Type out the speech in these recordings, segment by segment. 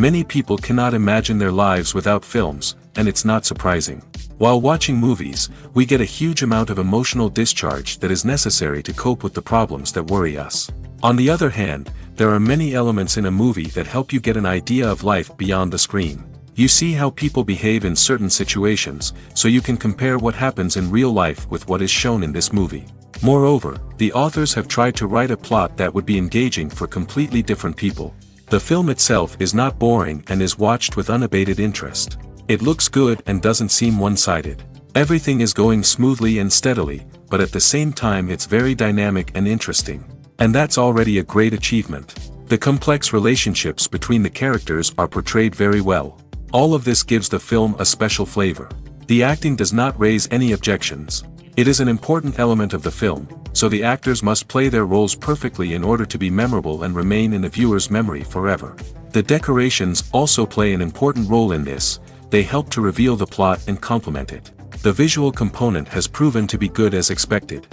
Many people cannot imagine their lives without films, and it's not surprising. While watching movies, we get a huge amount of emotional discharge that is necessary to cope with the problems that worry us. On the other hand, there are many elements in a movie that help you get an idea of life beyond the screen. You see how people behave in certain situations, so you can compare what happens in real life with what is shown in this movie. Moreover, the authors have tried to write a plot that would be engaging for completely different people. The film itself is not boring and is watched with unabated interest. It looks good and doesn't seem one-sided. Everything is going smoothly and steadily, but at the same time it's very dynamic and interesting. And that's already a great achievement. The complex relationships between the characters are portrayed very well. All of this gives the film a special flavor. The acting does not raise any objections. It is an important element of the film, so the actors must play their roles perfectly in order to be memorable and remain in the viewer's memory forever. The decorations also play an important role in this. They help to reveal the plot and complement it. The visual component has proven to be good as expected.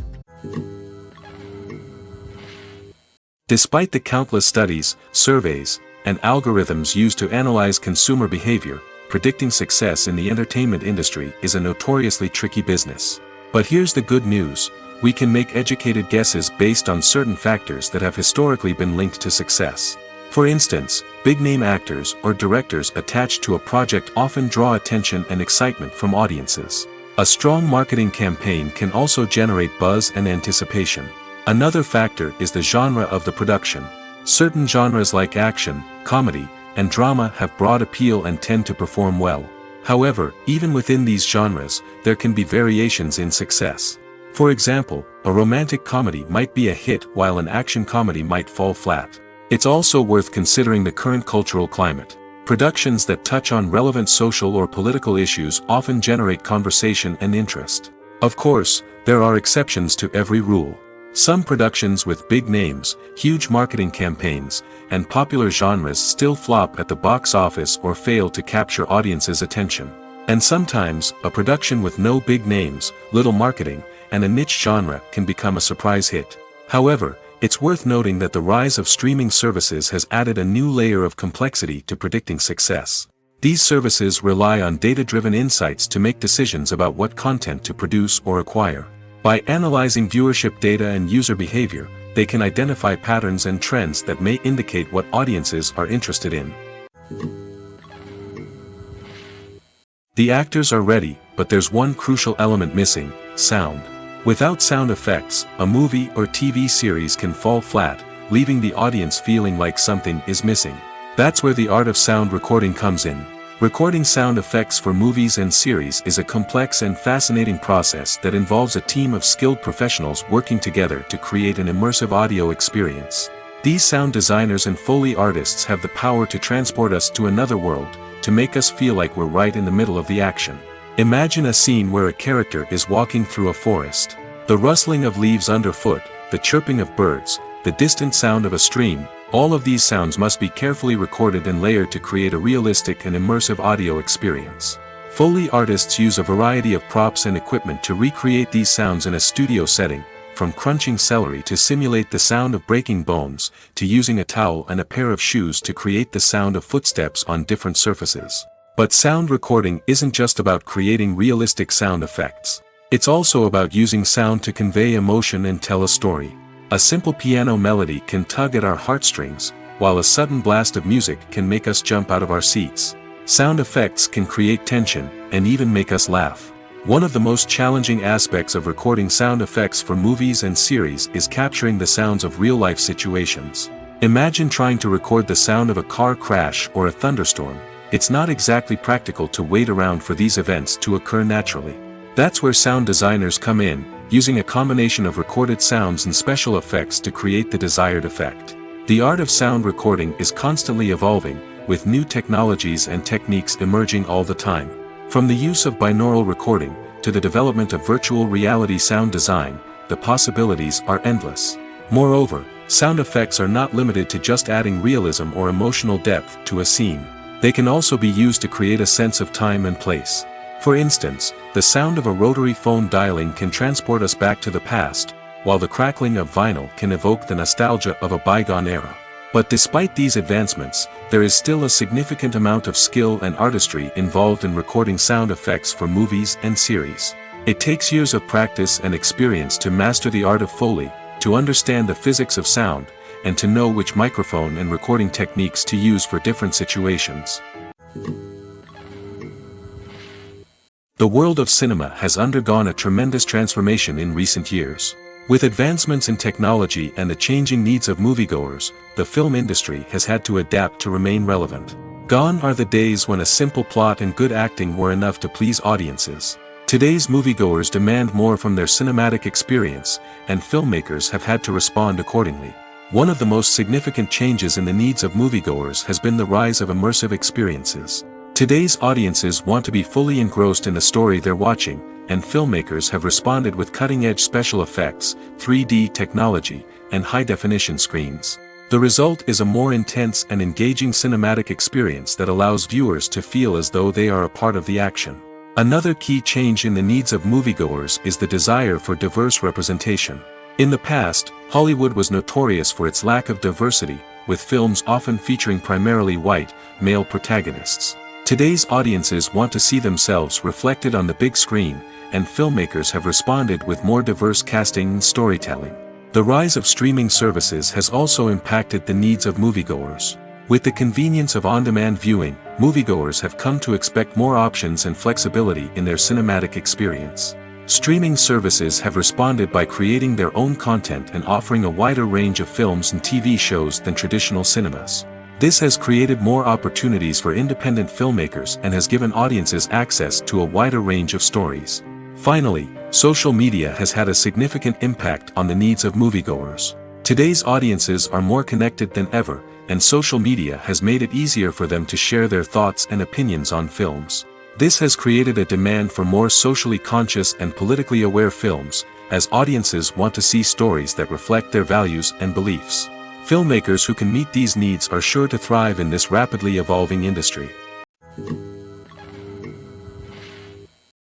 Despite the countless studies, surveys, and algorithms used to analyze consumer behavior, predicting success in the entertainment industry is a notoriously tricky business. But here's the good news: we can make educated guesses based on certain factors that have historically been linked to success. For instance, big-name actors or directors attached to a project often draw attention and excitement from audiences. A strong marketing campaign can also generate buzz and anticipation. Another factor is the genre of the production. Certain genres like action, comedy, and drama have broad appeal and tend to perform well. However, even within these genres, there can be variations in success. For example, a romantic comedy might be a hit while an action comedy might fall flat. It's also worth considering the current cultural climate. Productions that touch on relevant social or political issues often generate conversation and interest. Of course, there are exceptions to every rule. Some productions with big names, huge marketing campaigns, and popular genres still flop at the box office or fail to capture audiences' attention. And sometimes, a production with no big names, little marketing, and a niche genre can become a surprise hit. However, it's worth noting that the rise of streaming services has added a new layer of complexity to predicting success. These services rely on data-driven insights to make decisions about what content to produce or acquire. By analyzing viewership data and user behavior, they can identify patterns and trends that may indicate what audiences are interested in. The actors are ready, but there's one crucial element missing: sound. Without sound effects, a movie or TV series can fall flat, leaving the audience feeling like something is missing. That's where the art of sound recording comes in. Recording sound effects for movies and series is a complex and fascinating process that involves a team of skilled professionals working together to create an immersive audio experience. These sound designers and Foley artists have the power to transport us to another world, to make us feel like we're right in the middle of the action. Imagine a scene where a character is walking through a forest. The rustling of leaves underfoot, the chirping of birds, the distant sound of a stream, all of these sounds must be carefully recorded and layered to create a realistic and immersive audio experience. Foley artists use a variety of props and equipment to recreate these sounds in a studio setting, from crunching celery to simulate the sound of breaking bones, to using a towel and a pair of shoes to create the sound of footsteps on different surfaces. But sound recording isn't just about creating realistic sound effects. It's also about using sound to convey emotion and tell a story. A simple piano melody can tug at our heartstrings, while a sudden blast of music can make us jump out of our seats. Sound effects can create tension, and even make us laugh. One of the most challenging aspects of recording sound effects for movies and series is capturing the sounds of real-life situations. Imagine trying to record the sound of a car crash or a thunderstorm. It's not exactly practical to wait around for these events to occur naturally. That's where sound designers come in, using a combination of recorded sounds and special effects to create the desired effect. The art of sound recording is constantly evolving, with new technologies and techniques emerging all the time. From the use of binaural recording, to the development of virtual reality sound design, the possibilities are endless. Moreover, sound effects are not limited to just adding realism or emotional depth to a scene. They can also be used to create a sense of time and place. For instance, the sound of a rotary phone dialing can transport us back to the past, while the crackling of vinyl can evoke the nostalgia of a bygone era. But despite these advancements, there is still a significant amount of skill and artistry involved in recording sound effects for movies and series. It takes years of practice and experience to master the art of Foley, to understand the physics of sound, and to know which microphone and recording techniques to use for different situations. The world of cinema has undergone a tremendous transformation in recent years. With advancements in technology and the changing needs of moviegoers, the film industry has had to adapt to remain relevant. Gone are the days when a simple plot and good acting were enough to please audiences. Today's moviegoers demand more from their cinematic experience, and filmmakers have had to respond accordingly. One of the most significant changes in the needs of moviegoers has been the rise of immersive experiences. Today's audiences want to be fully engrossed in the story they're watching, and filmmakers have responded with cutting-edge special effects, 3D technology, and high-definition screens. The result is a more intense and engaging cinematic experience that allows viewers to feel as though they are a part of the action. Another key change in the needs of moviegoers is the desire for diverse representation. In the past, Hollywood was notorious for its lack of diversity, with films often featuring primarily white, male protagonists. Today's audiences want to see themselves reflected on the big screen, and filmmakers have responded with more diverse casting and storytelling. The rise of streaming services has also impacted the needs of moviegoers. With the convenience of on-demand viewing, moviegoers have come to expect more options and flexibility in their cinematic experience. Streaming services have responded by creating their own content and offering a wider range of films and TV shows than traditional cinemas. This has created more opportunities for independent filmmakers and has given audiences access to a wider range of stories. Finally, social media has had a significant impact on the needs of moviegoers. Today's audiences are more connected than ever, and social media has made it easier for them to share their thoughts and opinions on films. This has created a demand for more socially conscious and politically aware films, as audiences want to see stories that reflect their values and beliefs. Filmmakers who can meet these needs are sure to thrive in this rapidly evolving industry.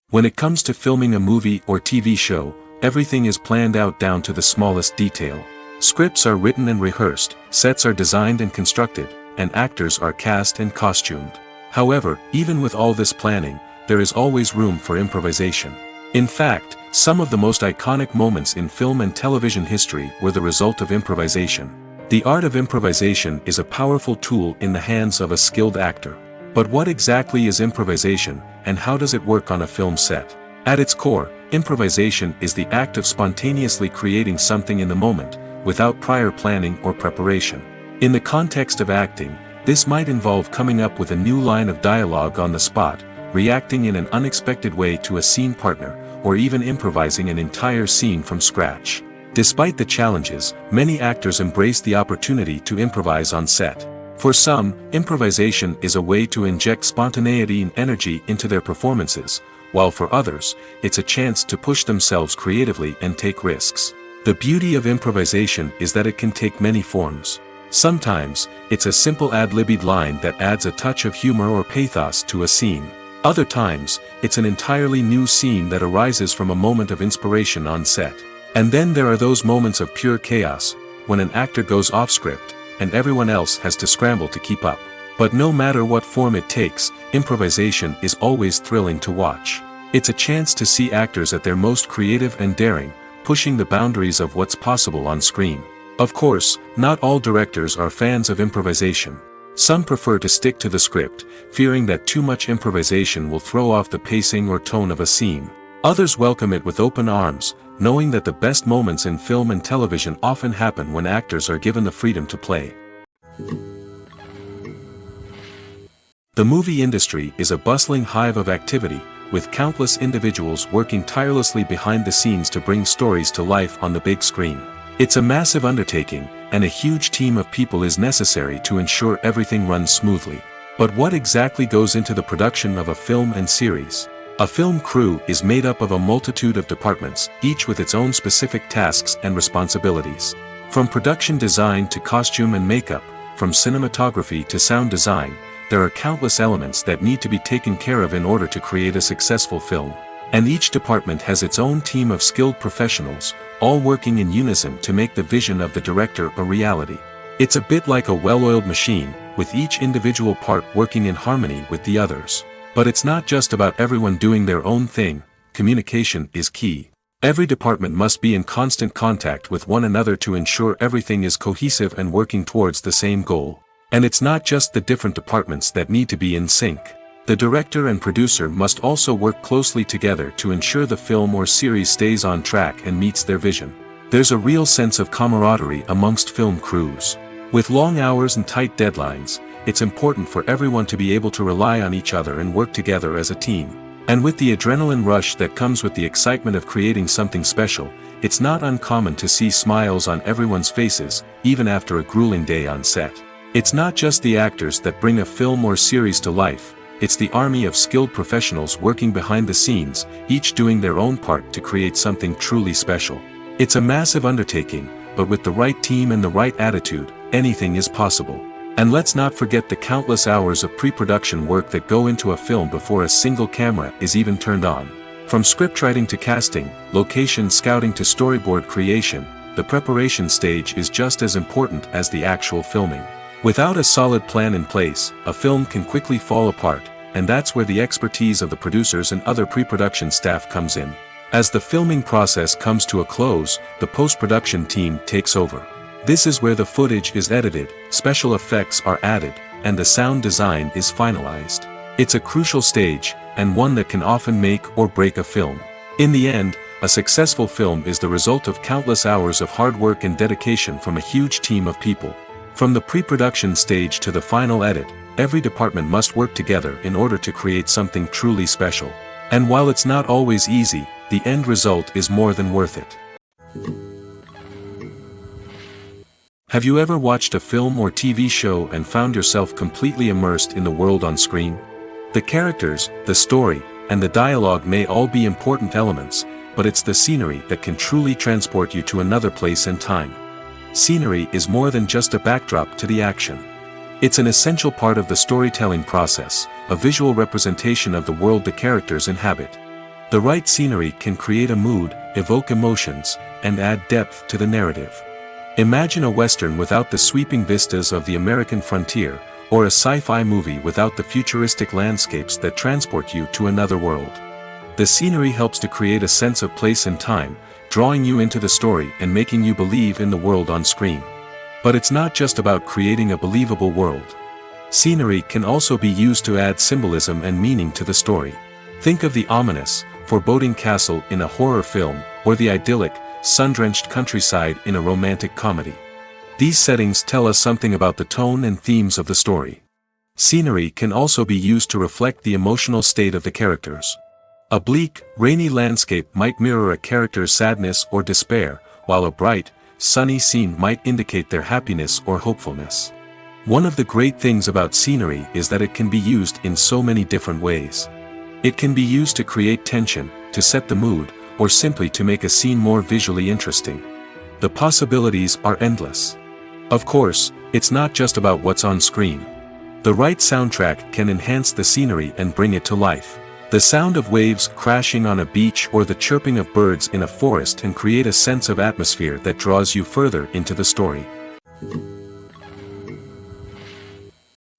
When it comes to filming a movie or TV show, everything is planned out down to the smallest detail. Scripts are written and rehearsed, sets are designed and constructed, and actors are cast and costumed. However, even with all this planning, there is always room for improvisation. In fact, some of the most iconic moments in film and television history were the result of improvisation. The art of improvisation is a powerful tool in the hands of a skilled actor. But what exactly is improvisation, and how does it work on a film set? At its core, improvisation is the act of spontaneously creating something in the moment, without prior planning or preparation. In the context of acting, this might involve coming up with a new line of dialogue on the spot, reacting in an unexpected way to a scene partner, or even improvising an entire scene from scratch. Despite the challenges, many actors embrace the opportunity to improvise on set. For some, improvisation is a way to inject spontaneity and energy into their performances, while for others, it's a chance to push themselves creatively and take risks. The beauty of improvisation is that it can take many forms. Sometimes, it's a simple ad-libbed line that adds a touch of humor or pathos to a scene. Other times, it's an entirely new scene that arises from a moment of inspiration on set. And then there are those moments of pure chaos, when an actor goes off script, and everyone else has to scramble to keep up. But no matter what form it takes, improvisation is always thrilling to watch. It's a chance to see actors at their most creative and daring, pushing the boundaries of what's possible on screen. Of course, not all directors are fans of improvisation. Some prefer to stick to the script, fearing that too much improvisation will throw off the pacing or tone of a scene. Others welcome it with open arms, knowing that the best moments in film and television often happen when actors are given the freedom to play. The movie industry is a bustling hive of activity, with countless individuals working tirelessly behind the scenes to bring stories to life on the big screen. It's a massive undertaking, and a huge team of people is necessary to ensure everything runs smoothly. But what exactly goes into the production of a film and series? A film crew is made up of a multitude of departments, each with its own specific tasks and responsibilities. From production design to costume and makeup, from cinematography to sound design, there are countless elements that need to be taken care of in order to create a successful film. And each department has its own team of skilled professionals, all working in unison to make the vision of the director a reality. It's a bit like a well-oiled machine, with each individual part working in harmony with the others. But it's not just about everyone doing their own thing. Communication is key. Every department must be in constant contact with one another to ensure everything is cohesive and working towards the same goal. And it's not just the different departments that need to be in sync. The director and producer must also work closely together to ensure the film or series stays on track and meets their vision. There's a real sense of camaraderie amongst film crews. With long hours and tight deadlines, it's important for everyone to be able to rely on each other and work together as a team. And with the adrenaline rush that comes with the excitement of creating something special, it's not uncommon to see smiles on everyone's faces, even after a grueling day on set. It's not just the actors that bring a film or series to life, it's the army of skilled professionals working behind the scenes, each doing their own part to create something truly special. It's a massive undertaking, but with the right team and the right attitude, anything is possible. And let's not forget the countless hours of pre-production work that go into a film before a single camera is even turned on. From scriptwriting to casting, location scouting to storyboard creation, the preparation stage is just as important as the actual filming. Without a solid plan in place, a film can quickly fall apart, and that's where the expertise of the producers and other pre-production staff comes in. As the filming process comes to a close, the post-production team takes over. This is where the footage is edited, special effects are added, and the sound design is finalized. It's a crucial stage, and one that can often make or break a film. In the end, a successful film is the result of countless hours of hard work and dedication from a huge team of people. From the pre-production stage to the final edit, every department must work together in order to create something truly special. And while it's not always easy, the end result is more than worth it. Have you ever watched a film or TV show and found yourself completely immersed in the world on screen? The characters, the story, and the dialogue may all be important elements, but it's the scenery that can truly transport you to another place and time. Scenery is more than just a backdrop to the action. It's an essential part of the storytelling process, a visual representation of the world the characters inhabit. The right scenery can create a mood, evoke emotions, and add depth to the narrative. Imagine a Western without the sweeping vistas of the American frontier, or a sci-fi movie without the futuristic landscapes that transport you to another world. The scenery helps to create a sense of place and time, drawing you into the story and making you believe in the world on screen. But it's not just about creating a believable world. Scenery can also be used to add symbolism and meaning to the story. Think of the ominous, foreboding castle in a horror film, or the idyllic, sun-drenched countryside in a romantic comedy. These settings tell us something about the tone and themes of the story. Scenery can also be used to reflect the emotional state of the characters. A bleak, rainy landscape might mirror a character's sadness or despair, while a bright, sunny scene might indicate their happiness or hopefulness. One of the great things about scenery is that it can be used in so many different ways. It can be used to create tension, to set the mood, or simply to make a scene more visually interesting. The possibilities are endless. Of course, it's not just about what's on screen. The right soundtrack can enhance the scenery and bring it to life. The sound of waves crashing on a beach or the chirping of birds in a forest can create a sense of atmosphere that draws you further into the story.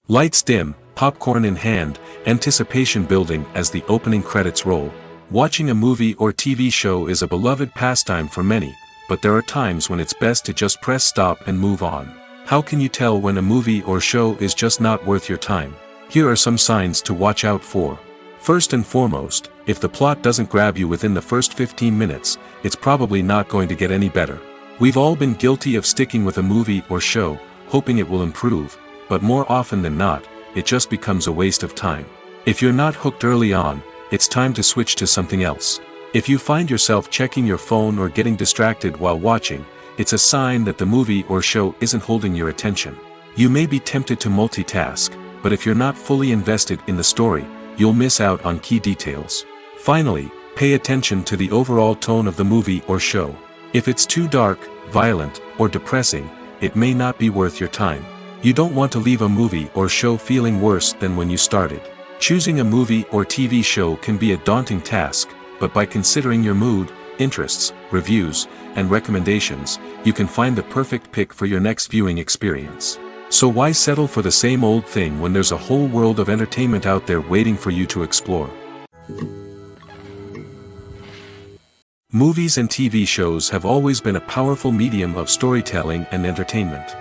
Lights dim, popcorn in hand, anticipation building as the opening credits roll. Watching a movie or TV show is a beloved pastime for many, but there are times when it's best to just press stop and move on. How can you tell when a movie or show is just not worth your time? Here are some signs to watch out for. First and foremost, if the plot doesn't grab you within the first 15 minutes, it's probably not going to get any better. We've all been guilty of sticking with a movie or show, hoping it will improve, but more often than not, it just becomes a waste of time. If you're not hooked early on, it's time to switch to something else. If you find yourself checking your phone or getting distracted while watching, it's a sign that the movie or show isn't holding your attention. You may be tempted to multitask, but if you're not fully invested in the story, you'll miss out on key details. Finally, pay attention to the overall tone of the movie or show. If it's too dark, violent, or depressing, it may not be worth your time. You don't want to leave a movie or show feeling worse than when you started. Choosing a movie or TV show can be a daunting task, but by considering your mood, interests, reviews, and recommendations, you can find the perfect pick for your next viewing experience. So why settle for the same old thing when there's a whole world of entertainment out there waiting for you to explore? Movies and TV shows have always been a powerful medium of storytelling and entertainment.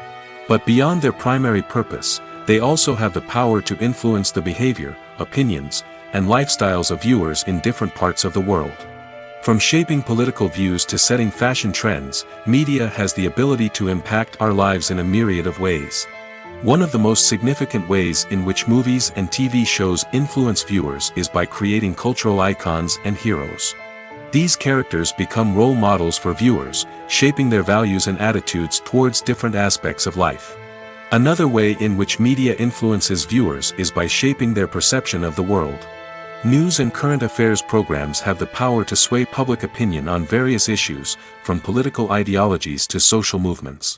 But beyond their primary purpose, they also have the power to influence the behavior, opinions, and lifestyles of viewers in different parts of the world. From shaping political views to setting fashion trends, media has the ability to impact our lives in a myriad of ways. One of the most significant ways in which movies and TV shows influence viewers is by creating cultural icons and heroes. These characters become role models for viewers, shaping their values and attitudes towards different aspects of life. Another way in which media influences viewers is by shaping their perception of the world. News and current affairs programs have the power to sway public opinion on various issues, from political ideologies to social movements.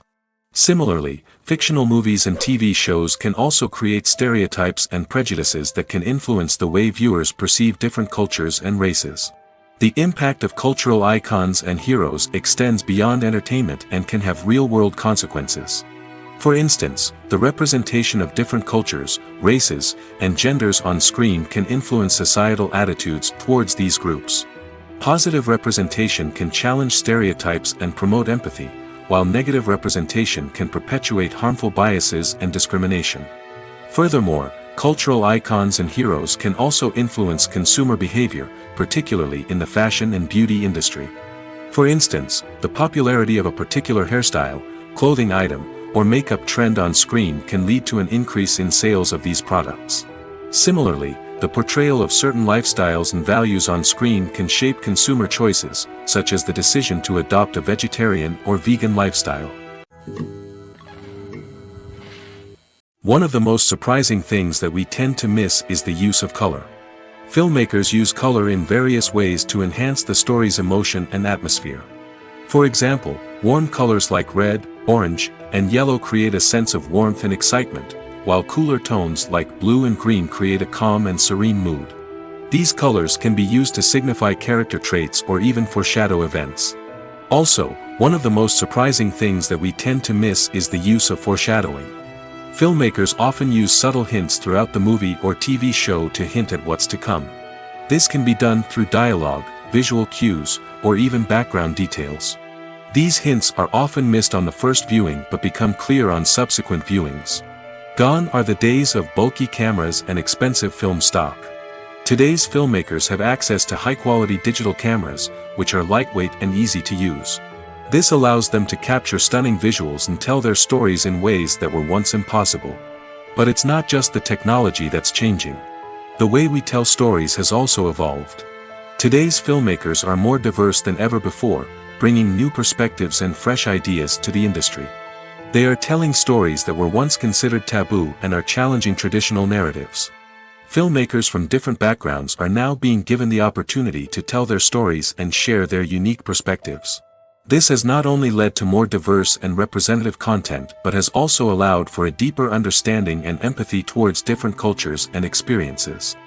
Similarly, fictional movies and TV shows can also create stereotypes and prejudices that can influence the way viewers perceive different cultures and races. The impact of cultural icons and heroes extends beyond entertainment and can have real-world consequences. For instance, the representation of different cultures, races, and genders on screen can influence societal attitudes towards these groups. Positive representation can challenge stereotypes and promote empathy, while negative representation can perpetuate harmful biases and discrimination. Furthermore, cultural icons and heroes can also influence consumer behavior, particularly in the fashion and beauty industry. For instance, the popularity of a particular hairstyle, clothing item, or makeup trend on screen can lead to an increase in sales of these products. Similarly, the portrayal of certain lifestyles and values on screen can shape consumer choices, such as the decision to adopt a vegetarian or vegan lifestyle. One of the most surprising things that we tend to miss is the use of color. Filmmakers use color in various ways to enhance the story's emotion and atmosphere. For example, warm colors like red, orange, and yellow create a sense of warmth and excitement, while cooler tones like blue and green create a calm and serene mood. These colors can be used to signify character traits or even foreshadow events. Also, one of the most surprising things that we tend to miss is the use of foreshadowing. Filmmakers often use subtle hints throughout the movie or TV show to hint at what's to come. This can be done through dialogue, visual cues, or even background details. These hints are often missed on the first viewing but become clear on subsequent viewings. Gone are the days of bulky cameras and expensive film stock. Today's filmmakers have access to high-quality digital cameras, which are lightweight and easy to use. This allows them to capture stunning visuals and tell their stories in ways that were once impossible. But it's not just the technology that's changing. The way we tell stories has also evolved. Today's filmmakers are more diverse than ever before, bringing new perspectives and fresh ideas to the industry. They are telling stories that were once considered taboo and are challenging traditional narratives. Filmmakers from different backgrounds are now being given the opportunity to tell their stories and share their unique perspectives. This has not only led to more diverse and representative content but has also allowed for a deeper understanding and empathy towards different cultures and experiences.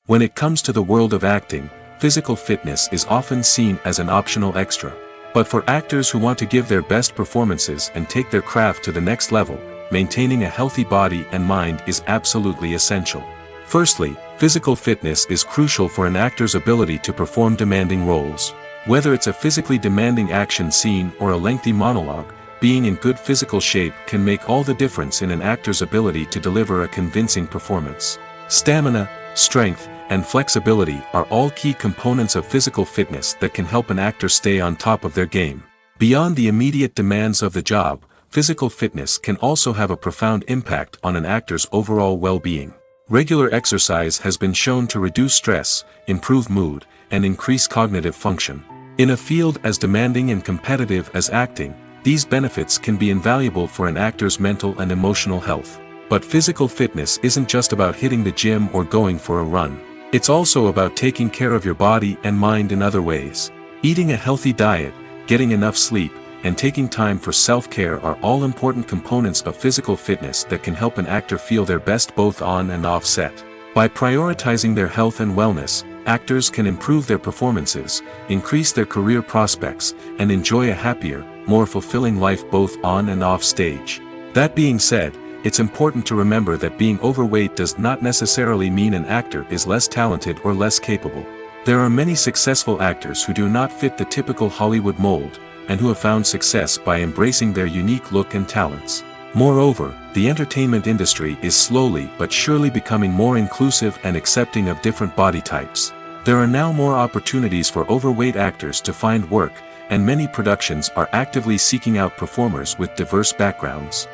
When it comes to the world of acting, physical fitness is often seen as an optional extra. But for actors who want to give their best performances and take their craft to the next level, maintaining a healthy body and mind is absolutely essential. Firstly, physical fitness is crucial for an actor's ability to perform demanding roles. Whether it's a physically demanding action scene or a lengthy monologue, being in good physical shape can make all the difference in an actor's ability to deliver a convincing performance. Stamina, strength, and flexibility are all key components of physical fitness that can help an actor stay on top of their game. Beyond the immediate demands of the job, physical fitness can also have a profound impact on an actor's overall well-being. Regular exercise has been shown to reduce stress, improve mood, and increase cognitive function. In a field as demanding and competitive as acting, these benefits can be invaluable for an actor's mental and emotional health. But physical fitness isn't just about hitting the gym or going for a run. It's also about taking care of your body and mind in other ways. Eating a healthy diet, getting enough sleep, and taking time for self-care are all important components of physical fitness that can help an actor feel their best both on and off set. By prioritizing their health and wellness, actors can improve their performances, increase their career prospects, and enjoy a happier, more fulfilling life both on and off stage. That being said, it's important to remember that being overweight does not necessarily mean an actor is less talented or less capable. There are many successful actors who do not fit the typical Hollywood mold, and who have found success by embracing their unique look and talents. Moreover, the entertainment industry is slowly but surely becoming more inclusive and accepting of different body types. There are now more opportunities for overweight actors to find work, and many productions are actively seeking out performers with diverse backgrounds.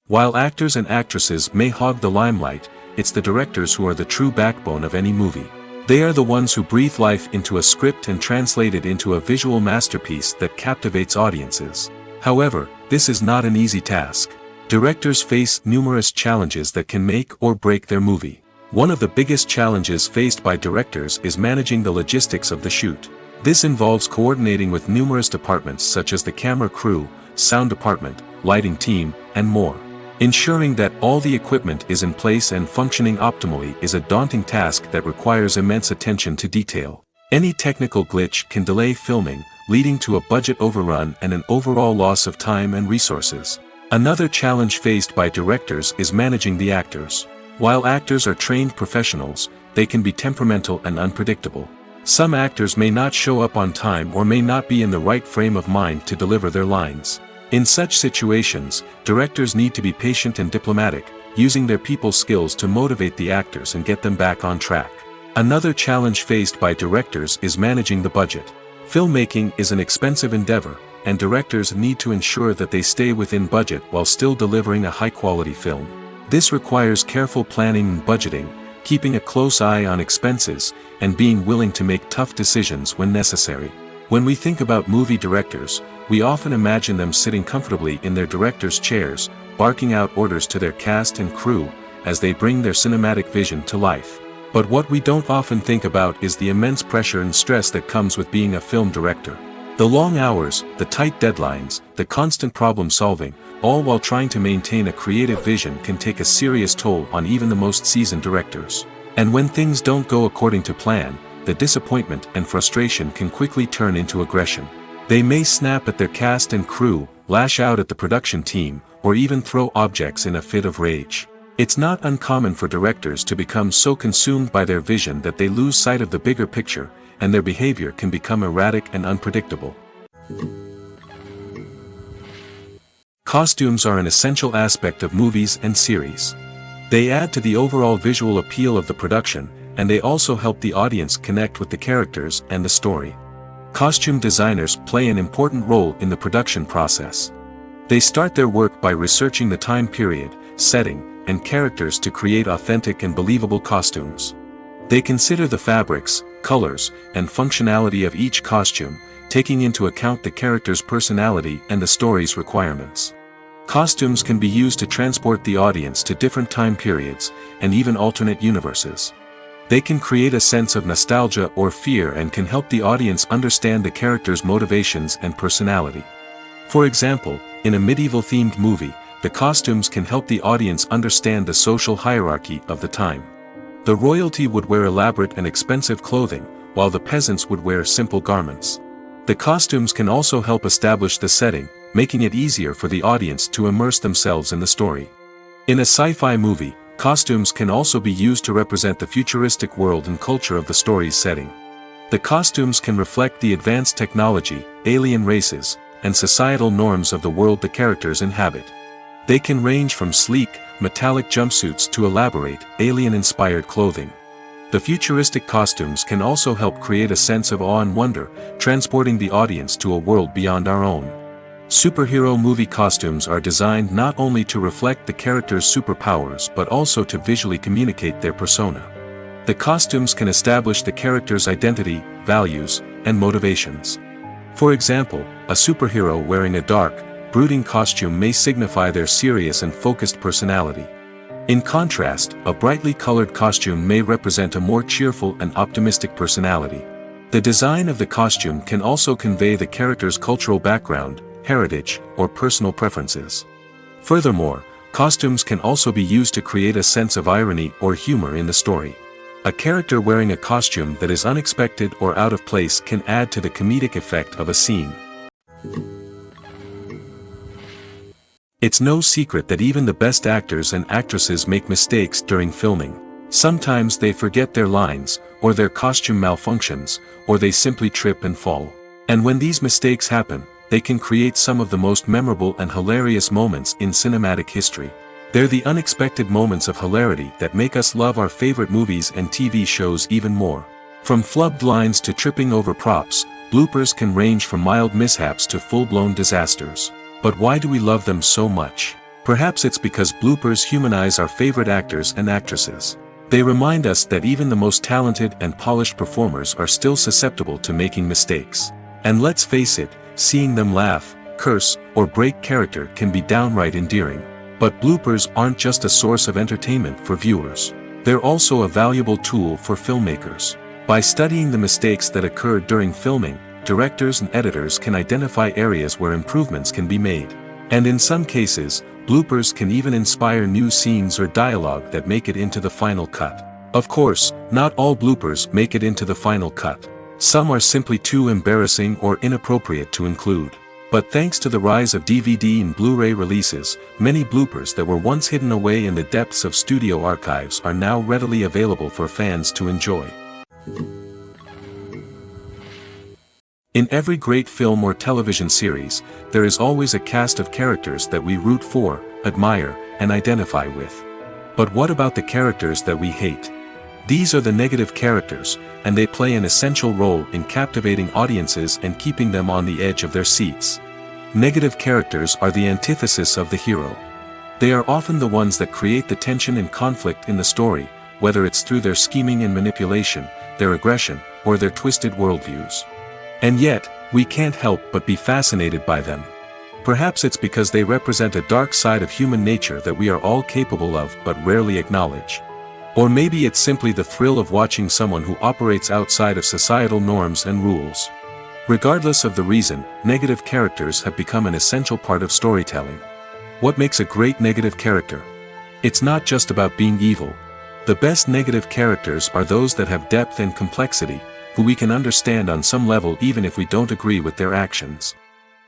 While actors and actresses may hog the limelight, it's the directors who are the true backbone of any movie. They are the ones who breathe life into a script and translate it into a visual masterpiece that captivates audiences. However, this is not an easy task. Directors face numerous challenges that can make or break their movie. One of the biggest challenges faced by directors is managing the logistics of the shoot. This involves coordinating with numerous departments such as the camera crew, sound department, lighting team, and more. Ensuring that all the equipment is in place and functioning optimally is a daunting task that requires immense attention to detail. Any technical glitch can delay filming, leading to a budget overrun and an overall loss of time and resources. Another challenge faced by directors is managing the actors. While actors are trained professionals, they can be temperamental and unpredictable. Some actors may not show up on time or may not be in the right frame of mind to deliver their lines. In such situations, directors need to be patient and diplomatic, using their people skills to motivate the actors and get them back on track. Another challenge faced by directors is managing the budget. Filmmaking is an expensive endeavor, and directors need to ensure that they stay within budget while still delivering a high-quality film. This requires careful planning and budgeting, keeping a close eye on expenses, and being willing to make tough decisions when necessary. When we think about movie directors, we often imagine them sitting comfortably in their director's chairs, barking out orders to their cast and crew, as they bring their cinematic vision to life. But what we don't often think about is the immense pressure and stress that comes with being a film director. The long hours, the tight deadlines, the constant problem solving, all while trying to maintain a creative vision can take a serious toll on even the most seasoned directors. And when things don't go according to plan, the disappointment and frustration can quickly turn into aggression. They may snap at their cast and crew, lash out at the production team, or even throw objects in a fit of rage. It's not uncommon for directors to become so consumed by their vision that they lose sight of the bigger picture, and their behavior can become erratic and unpredictable. Costumes are an essential aspect of movies and series. They add to the overall visual appeal of the production, and they also help the audience connect with the characters and the story. Costume designers play an important role in the production process. They start their work by researching the time period, setting, and characters to create authentic and believable costumes. They consider the fabrics, colors, and functionality of each costume, taking into account the character's personality and the story's requirements. Costumes can be used to transport the audience to different time periods, and even alternate universes. They can create a sense of nostalgia or fear and can help the audience understand the character's motivations and personality. For example, in a medieval-themed movie, the costumes can help the audience understand the social hierarchy of the time. The royalty would wear elaborate and expensive clothing, while the peasants would wear simple garments. The costumes can also help establish the setting, making it easier for the audience to immerse themselves in the story. In a sci-fi movie, costumes can also be used to represent the futuristic world and culture of the story's setting. The costumes can reflect the advanced technology, alien races, and societal norms of the world the characters inhabit. They can range from sleek, metallic jumpsuits to elaborate, alien-inspired clothing. The futuristic costumes can also help create a sense of awe and wonder, transporting the audience to a world beyond our own. Superhero movie costumes are designed not only to reflect the character's superpowers but also to visually communicate their persona. The costumes can establish the character's identity, values, and motivations. For example, a superhero wearing a dark, brooding costume may signify their serious and focused personality. In contrast, a brightly colored costume may represent a more cheerful and optimistic personality. The design of the costume can also convey the character's cultural background, heritage, or personal preferences. Furthermore, Costumes can also be used to create a sense of irony or humor in the story. A character wearing a costume that is unexpected or out of place can add to the comedic effect of a scene. It's no secret that even the best actors and actresses make mistakes during filming. Sometimes they forget their lines, or their costume malfunctions, or they simply trip and fall. And when these mistakes happen, they can create some of the most memorable and hilarious moments in cinematic history. They're the unexpected moments of hilarity that make us love our favorite movies and TV shows even more. From flubbed lines to tripping over props, bloopers can range from mild mishaps to full-blown disasters. But why do we love them so much? Perhaps it's because bloopers humanize our favorite actors and actresses. They remind us that even the most talented and polished performers are still susceptible to making mistakes. And let's face it, seeing them laugh, curse, or break character can be downright endearing. But bloopers aren't just a source of entertainment for viewers. They're also a valuable tool for filmmakers. By studying the mistakes that occurred during filming, directors and editors can identify areas where improvements can be made. And in some cases, bloopers can even inspire new scenes or dialogue that make it into the final cut. Of course, not all bloopers make it into the final cut. Some are simply too embarrassing or inappropriate to include. But thanks to the rise of DVD and Blu-ray releases, many bloopers that were once hidden away in the depths of studio archives are now readily available for fans to enjoy. In every great film or television series, there is always a cast of characters that we root for, admire, and identify with. But what about the characters that we hate? These are the negative characters, and they play an essential role in captivating audiences and keeping them on the edge of their seats. Negative characters are the antithesis of the hero. They are often the ones that create the tension and conflict in the story, whether it's through their scheming and manipulation, their aggression, or their twisted worldviews. And yet, we can't help but be fascinated by them. Perhaps it's because they represent a dark side of human nature that we are all capable of but rarely acknowledge. Or maybe it's simply the thrill of watching someone who operates outside of societal norms and rules. Regardless of the reason, negative characters have become an essential part of storytelling. What makes a great negative character? It's not just about being evil. The best negative characters are those that have depth and complexity, who we can understand on some level even if we don't agree with their actions.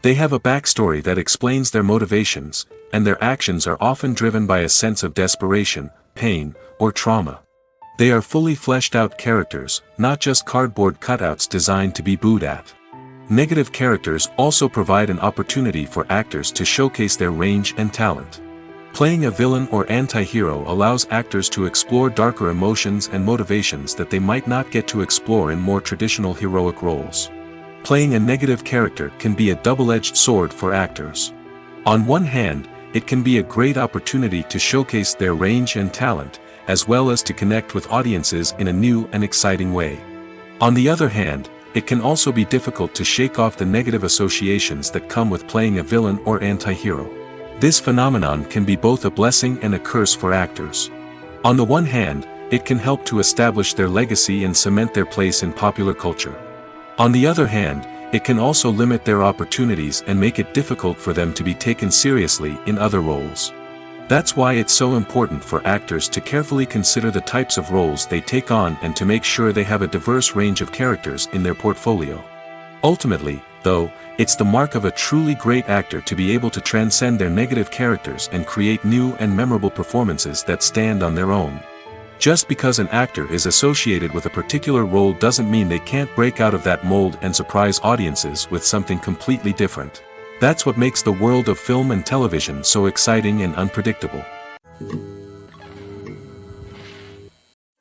They have a backstory that explains their motivations, and their actions are often driven by a sense of desperation, pain, or trauma. They are fully fleshed out characters, not just cardboard cutouts designed to be booed at. Negative characters also provide an opportunity for actors to showcase their range and talent. Playing a villain or anti-hero allows actors to explore darker emotions and motivations that they might not get to explore in more traditional heroic roles. Playing a negative character can be a double-edged sword for actors. On one hand, it can be a great opportunity to showcase their range and talent, as well as to connect with audiences in a new and exciting way. On the other hand, it can also be difficult to shake off the negative associations that come with playing a villain or anti-hero. This phenomenon can be both a blessing and a curse for actors. On the one hand, it can help to establish their legacy and cement their place in popular culture. On the other hand, it can also limit their opportunities and make it difficult for them to be taken seriously in other roles. That's why it's so important for actors to carefully consider the types of roles they take on and to make sure they have a diverse range of characters in their portfolio. Ultimately, though, it's the mark of a truly great actor to be able to transcend their negative characters and create new and memorable performances that stand on their own. Just because an actor is associated with a particular role doesn't mean they can't break out of that mold and surprise audiences with something completely different. That's what makes the world of film and television so exciting and unpredictable.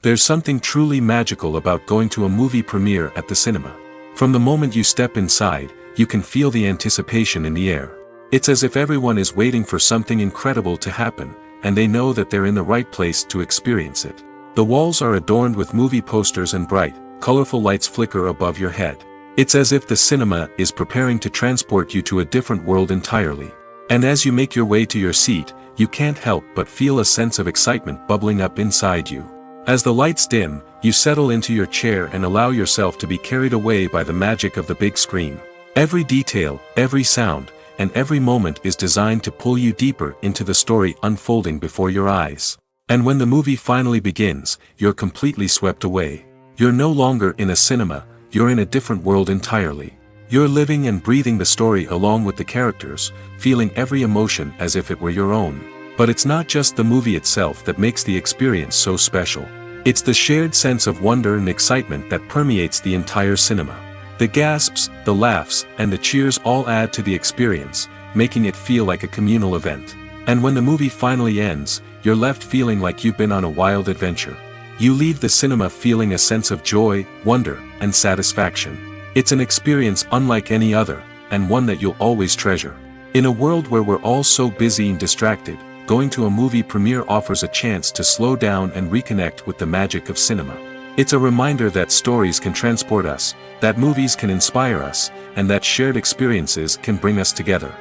There's something truly magical about going to a movie premiere at the cinema. From the moment you step inside, you can feel the anticipation in the air. It's as if everyone is waiting for something incredible to happen, and they know that they're in the right place to experience it. The walls are adorned with movie posters and bright, colorful lights flicker above your head. It's as if the cinema is preparing to transport you to a different world entirely. And as you make your way to your seat, you can't help but feel a sense of excitement bubbling up inside you. As the lights dim, you settle into your chair and allow yourself to be carried away by the magic of the big screen. Every detail, every sound, and every moment is designed to pull you deeper into the story unfolding before your eyes. And when the movie finally begins, you're completely swept away. You're no longer in a cinema, you're in a different world entirely. You're living and breathing the story along with the characters, feeling every emotion as if it were your own. But it's not just the movie itself that makes the experience so special. It's the shared sense of wonder and excitement that permeates the entire cinema. The gasps, the laughs, and the cheers all add to the experience, making it feel like a communal event. And when the movie finally ends, you're left feeling like you've been on a wild adventure. You leave the cinema feeling a sense of joy, wonder, and satisfaction. It's an experience unlike any other, and one that you'll always treasure. In a world where we're all so busy and distracted, going to a movie premiere offers a chance to slow down and reconnect with the magic of cinema. It's a reminder that stories can transport us, that movies can inspire us, and that shared experiences can bring us together.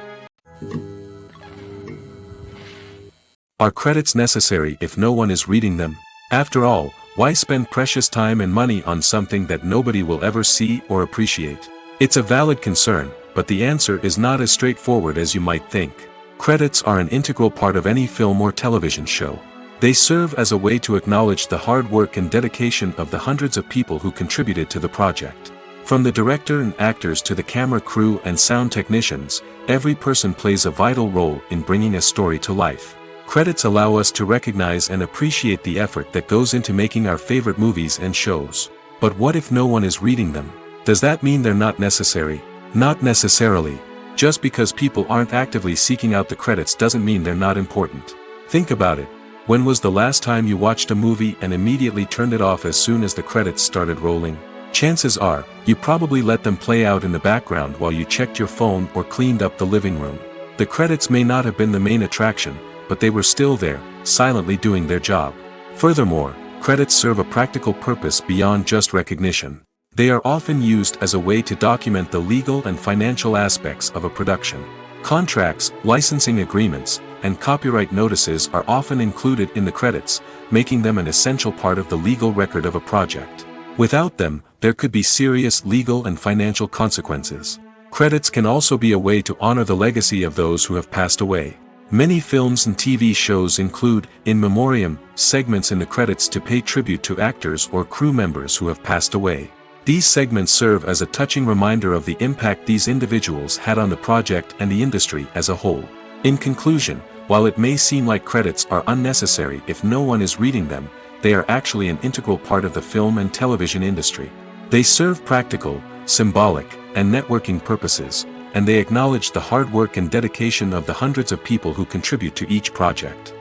Are credits necessary if no one is reading them? After all, why spend precious time and money on something that nobody will ever see or appreciate? It's a valid concern, but the answer is not as straightforward as you might think. Credits are an integral part of any film or television show. They serve as a way to acknowledge the hard work and dedication of the hundreds of people who contributed to the project. From the director and actors to the camera crew and sound technicians, every person plays a vital role in bringing a story to life. Credits allow us to recognize and appreciate the effort that goes into making our favorite movies and shows. But what if no one is reading them? Does that mean they're not necessary? Not necessarily. Just because people aren't actively seeking out the credits doesn't mean they're not important. Think about it. When was the last time you watched a movie and immediately turned it off as soon as the credits started rolling? Chances are, you probably let them play out in the background while you checked your phone or cleaned up the living room. The credits may not have been the main attraction, but they were still there, silently doing their job. Furthermore, credits serve a practical purpose beyond just recognition. They are often used as a way to document the legal and financial aspects of a production. Contracts, licensing agreements, and copyright notices are often included in the credits, making them an essential part of the legal record of a project. Without them, there could be serious legal and financial consequences. Credits can also be a way to honor the legacy of those who have passed away. Many films and TV shows include, in memoriam, segments in the credits to pay tribute to actors or crew members who have passed away. These segments serve as a touching reminder of the impact these individuals had on the project and the industry as a whole. In conclusion, while it may seem like credits are unnecessary if no one is reading them, they are actually an integral part of the film and television industry. They serve practical, symbolic, and networking purposes, and they acknowledge the hard work and dedication of the hundreds of people who contribute to each project.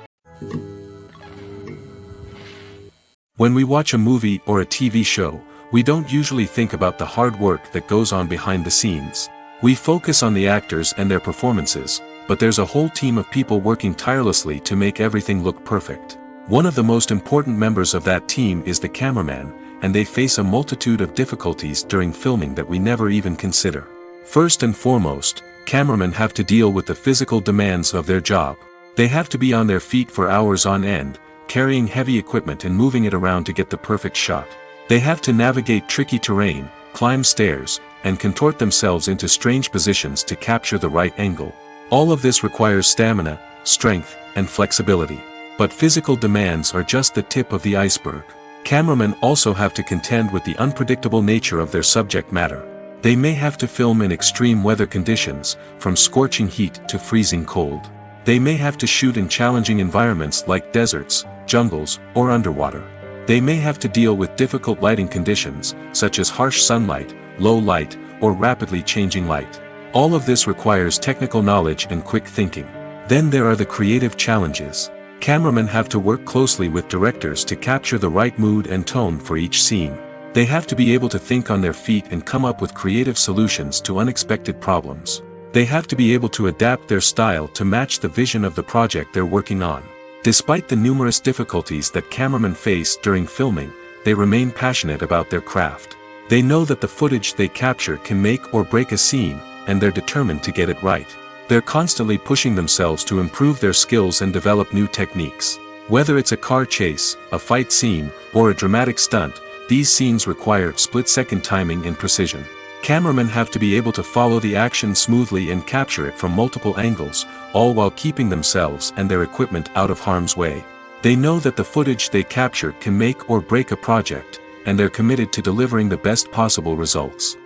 When we watch a movie or a TV show, we don't usually think about the hard work that goes on behind the scenes. We focus on the actors and their performances, but there's a whole team of people working tirelessly to make everything look perfect. One of the most important members of that team is the cameraman, and they face a multitude of difficulties during filming that we never even consider. First and foremost, cameramen have to deal with the physical demands of their job. They have to be on their feet for hours on end, carrying heavy equipment and moving it around to get the perfect shot. They have to navigate tricky terrain, climb stairs, and contort themselves into strange positions to capture the right angle. All of this requires stamina, strength, and flexibility. But physical demands are just the tip of the iceberg. Cameramen also have to contend with the unpredictable nature of their subject matter. They may have to film in extreme weather conditions, from scorching heat to freezing cold. They may have to shoot in challenging environments like deserts, jungles, or underwater. They may have to deal with difficult lighting conditions, such as harsh sunlight, low light, or rapidly changing light. All of this requires technical knowledge and quick thinking. Then there are the creative challenges. Cameramen have to work closely with directors to capture the right mood and tone for each scene. They have to be able to think on their feet and come up with creative solutions to unexpected problems. They have to be able to adapt their style to match the vision of the project they're working on. Despite the numerous difficulties that cameramen face during filming, they remain passionate about their craft. They know that the footage they capture can make or break a scene, and they're determined to get it right. They're constantly pushing themselves to improve their skills and develop new techniques. Whether it's a car chase, a fight scene, or a dramatic stunt, these scenes require split-second timing and precision. Cameramen have to be able to follow the action smoothly and capture it from multiple angles, all while keeping themselves and their equipment out of harm's way. They know that the footage they capture can make or break a project, and they're committed to delivering the best possible results.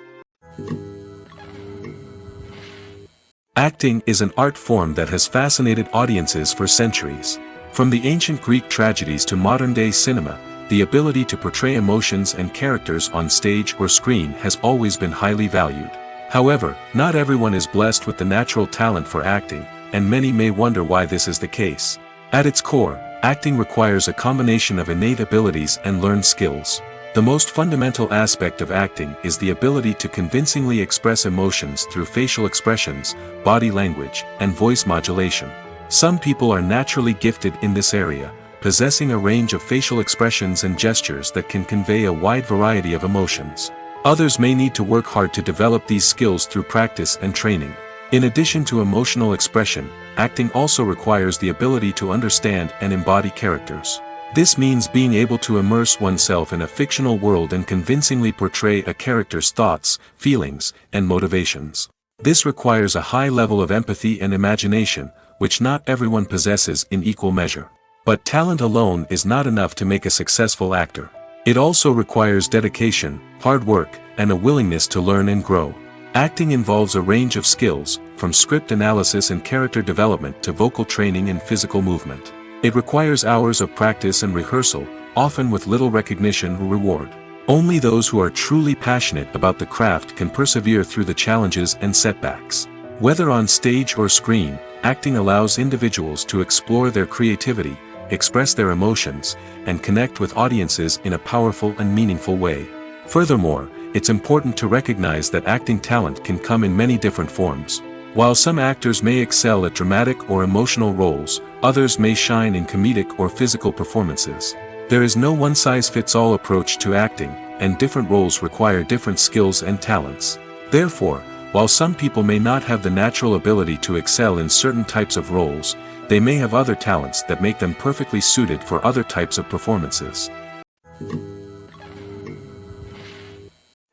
Acting is an art form that has fascinated audiences for centuries. From the ancient Greek tragedies to modern-day cinema, the ability to portray emotions and characters on stage or screen has always been highly valued. However, not everyone is blessed with the natural talent for acting, and many may wonder why this is the case. At its core, acting requires a combination of innate abilities and learned skills. The most fundamental aspect of acting is the ability to convincingly express emotions through facial expressions, body language, and voice modulation. Some people are naturally gifted in this area, possessing a range of facial expressions and gestures that can convey a wide variety of emotions. Others may need to work hard to develop these skills through practice and training. In addition to emotional expression, acting also requires the ability to understand and embody characters. This means being able to immerse oneself in a fictional world and convincingly portray a character's thoughts, feelings, and motivations. This requires a high level of empathy and imagination, which not everyone possesses in equal measure. But talent alone is not enough to make a successful actor. It also requires dedication, hard work, and a willingness to learn and grow. Acting involves a range of skills, from script analysis and character development to vocal training and physical movement. It requires hours of practice and rehearsal, often with little recognition or reward. Only those who are truly passionate about the craft can persevere through the challenges and setbacks. Whether on stage or screen, acting allows individuals to explore their creativity, express their emotions, and connect with audiences in a powerful and meaningful way. Furthermore, it's important to recognize that acting talent can come in many different forms. While some actors may excel at dramatic or emotional roles, others may shine in comedic or physical performances. There is no one-size-fits-all approach to acting, and different roles require different skills and talents. Therefore, while some people may not have the natural ability to excel in certain types of roles, they may have other talents that make them perfectly suited for other types of performances.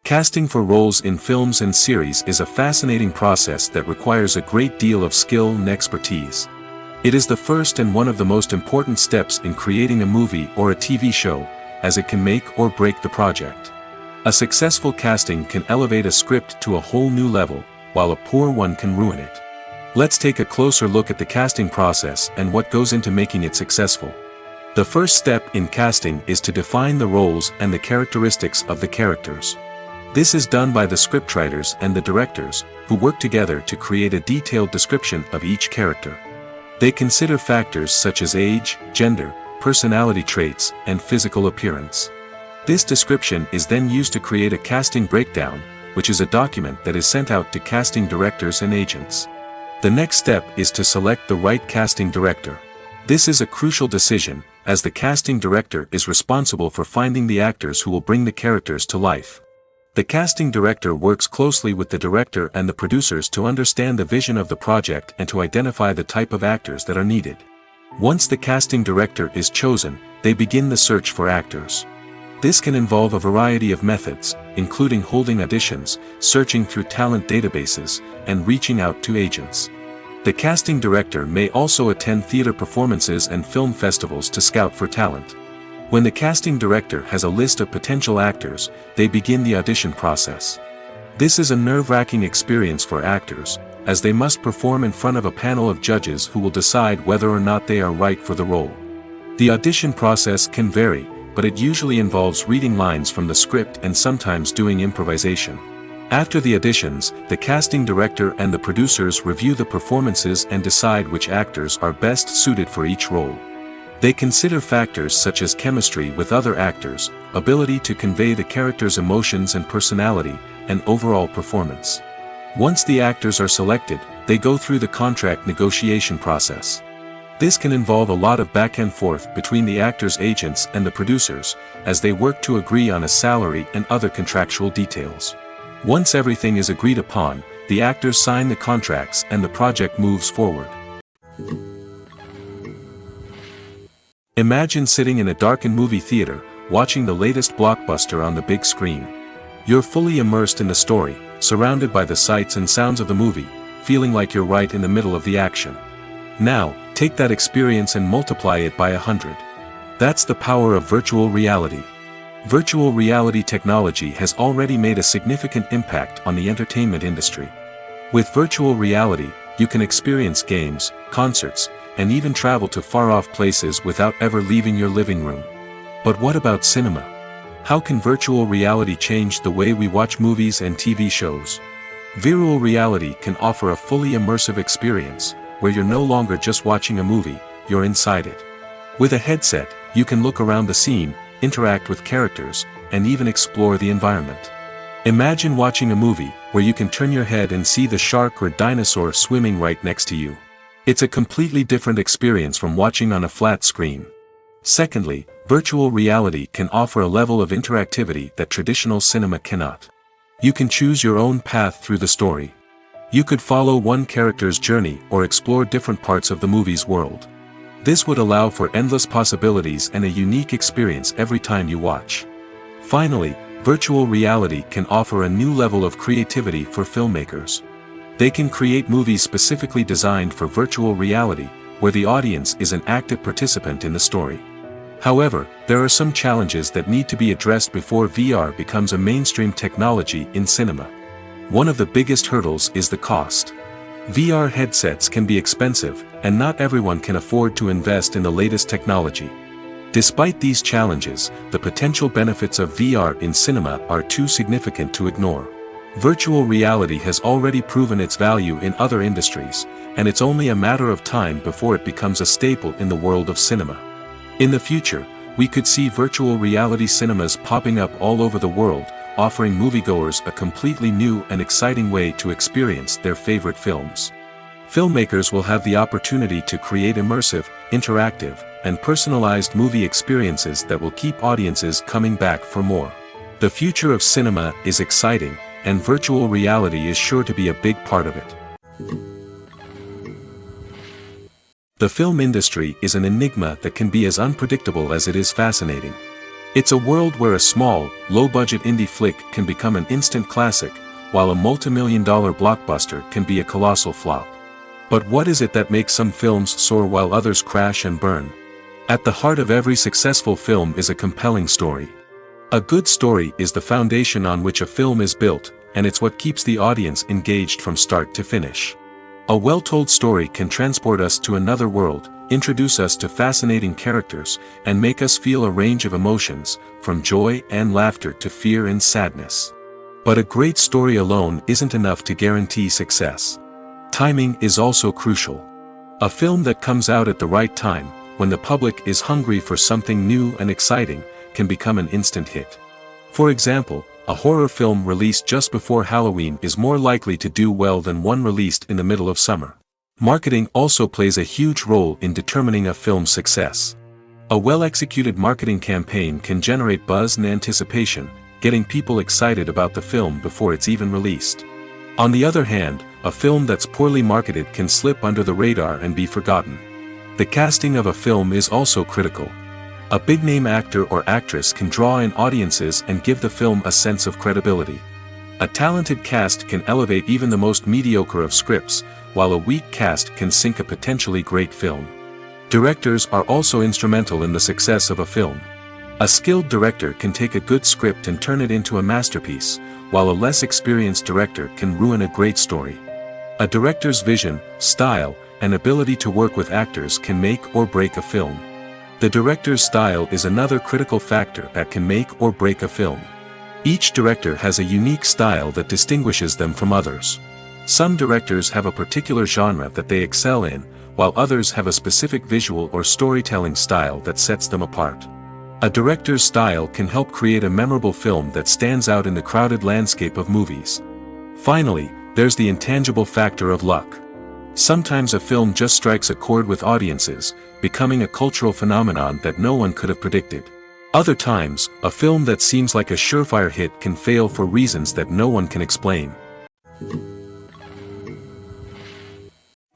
Casting for roles in films and series is a fascinating process that requires a great deal of skill and expertise. It is the first and one of the most important steps in creating a movie or a TV show, as it can make or break the project. A successful casting can elevate a script to a whole new level, while a poor one can ruin it. Let's take a closer look at the casting process and what goes into making it successful. The first step in casting is to define the roles and the characteristics of the characters. This is done by the scriptwriters and the directors, who work together to create a detailed description of each character. They consider factors such as age, gender, personality traits, and physical appearance. This description is then used to create a casting breakdown, which is a document that is sent out to casting directors and agents. The next step is to select the right casting director. This is a crucial decision, as the casting director is responsible for finding the actors who will bring the characters to life. The casting director works closely with the director and the producers to understand the vision of the project and to identify the type of actors that are needed. Once the casting director is chosen, they begin the search for actors. This can involve a variety of methods, including holding auditions, searching through talent databases, and reaching out to agents. The casting director may also attend theater performances and film festivals to scout for talent. When the casting director has a list of potential actors, they begin the audition process. This is a nerve-wracking experience for actors, as they must perform in front of a panel of judges who will decide whether or not they are right for the role. The audition process can vary, but it usually involves reading lines from the script and sometimes doing improvisation. After the auditions, the casting director and the producers review the performances and decide which actors are best suited for each role. They consider factors such as chemistry with other actors, ability to convey the character's emotions and personality, and overall performance. Once the actors are selected, they go through the contract negotiation process. This can involve a lot of back and forth between the actors' agents and the producers, as they work to agree on a salary and other contractual details. Once everything is agreed upon, the actors sign the contracts and the project moves forward. Imagine sitting in a darkened movie theater, watching the latest blockbuster on the big screen. You're fully immersed in the story, surrounded by the sights and sounds of the movie, feeling like you're right in the middle of the action. Now, take that experience and multiply it by 100. That's the power of virtual reality. Virtual reality technology has already made a significant impact on the entertainment industry. With virtual reality, you can experience games, concerts, and even travel to far-off places without ever leaving your living room. But what about cinema? How can virtual reality change the way we watch movies and TV shows? Virtual reality can offer a fully immersive experience, where you're no longer just watching a movie, you're inside it. With a headset, you can look around the scene, interact with characters, and even explore the environment. Imagine watching a movie, where you can turn your head and see the shark or dinosaur swimming right next to you. It's a completely different experience from watching on a flat screen. Secondly, virtual reality can offer a level of interactivity that traditional cinema cannot. You can choose your own path through the story. You could follow one character's journey or explore different parts of the movie's world. This would allow for endless possibilities and a unique experience every time you watch. Finally, virtual reality can offer a new level of creativity for filmmakers. They can create movies specifically designed for virtual reality, where the audience is an active participant in the story. However, there are some challenges that need to be addressed before VR becomes a mainstream technology in cinema. One of the biggest hurdles is the cost. VR headsets can be expensive, and not everyone can afford to invest in the latest technology. Despite these challenges, the potential benefits of VR in cinema are too significant to ignore. Virtual reality has already proven its value in other industries, and it's only a matter of time before it becomes a staple in the world of cinema. In the future, we could see virtual reality cinemas popping up all over the world, offering moviegoers a completely new and exciting way to experience their favorite films. Filmmakers will have the opportunity to create immersive, interactive, and personalized movie experiences that will keep audiences coming back for more. The future of cinema is exciting, and virtual reality is sure to be a big part of it. The film industry is an enigma that can be as unpredictable as it is fascinating. It's a world where a small, low-budget indie flick can become an instant classic, while a multi-million-dollar blockbuster can be a colossal flop. But what is it that makes some films soar while others crash and burn? At the heart of every successful film is a compelling story. A good story is the foundation on which a film is built, and it's what keeps the audience engaged from start to finish. A well-told story can transport us to another world, introduce us to fascinating characters, and make us feel a range of emotions, from joy and laughter to fear and sadness. But a great story alone isn't enough to guarantee success. Timing is also crucial. A film that comes out at the right time, when the public is hungry for something new and exciting, can become an instant hit. For example, a horror film released just before Halloween is more likely to do well than one released in the middle of summer. Marketing also plays a huge role in determining a film's success. A well-executed marketing campaign can generate buzz and anticipation, getting people excited about the film before it's even released. On the other hand, a film that's poorly marketed can slip under the radar and be forgotten. The casting of a film is also critical. A big-name actor or actress can draw in audiences and give the film a sense of credibility. A talented cast can elevate even the most mediocre of scripts, while a weak cast can sink a potentially great film. Directors are also instrumental in the success of a film. A skilled director can take a good script and turn it into a masterpiece, while a less experienced director can ruin a great story. A director's vision, style, and ability to work with actors can make or break a film. The director's style is another critical factor that can make or break a film. Each director has a unique style that distinguishes them from others. Some directors have a particular genre that they excel in, while others have a specific visual or storytelling style that sets them apart. A director's style can help create a memorable film that stands out in the crowded landscape of movies. Finally, there's the intangible factor of luck. Sometimes a film just strikes a chord with audiences, becoming a cultural phenomenon that no one could have predicted. Other times, a film that seems like a surefire hit can fail for reasons that no one can explain.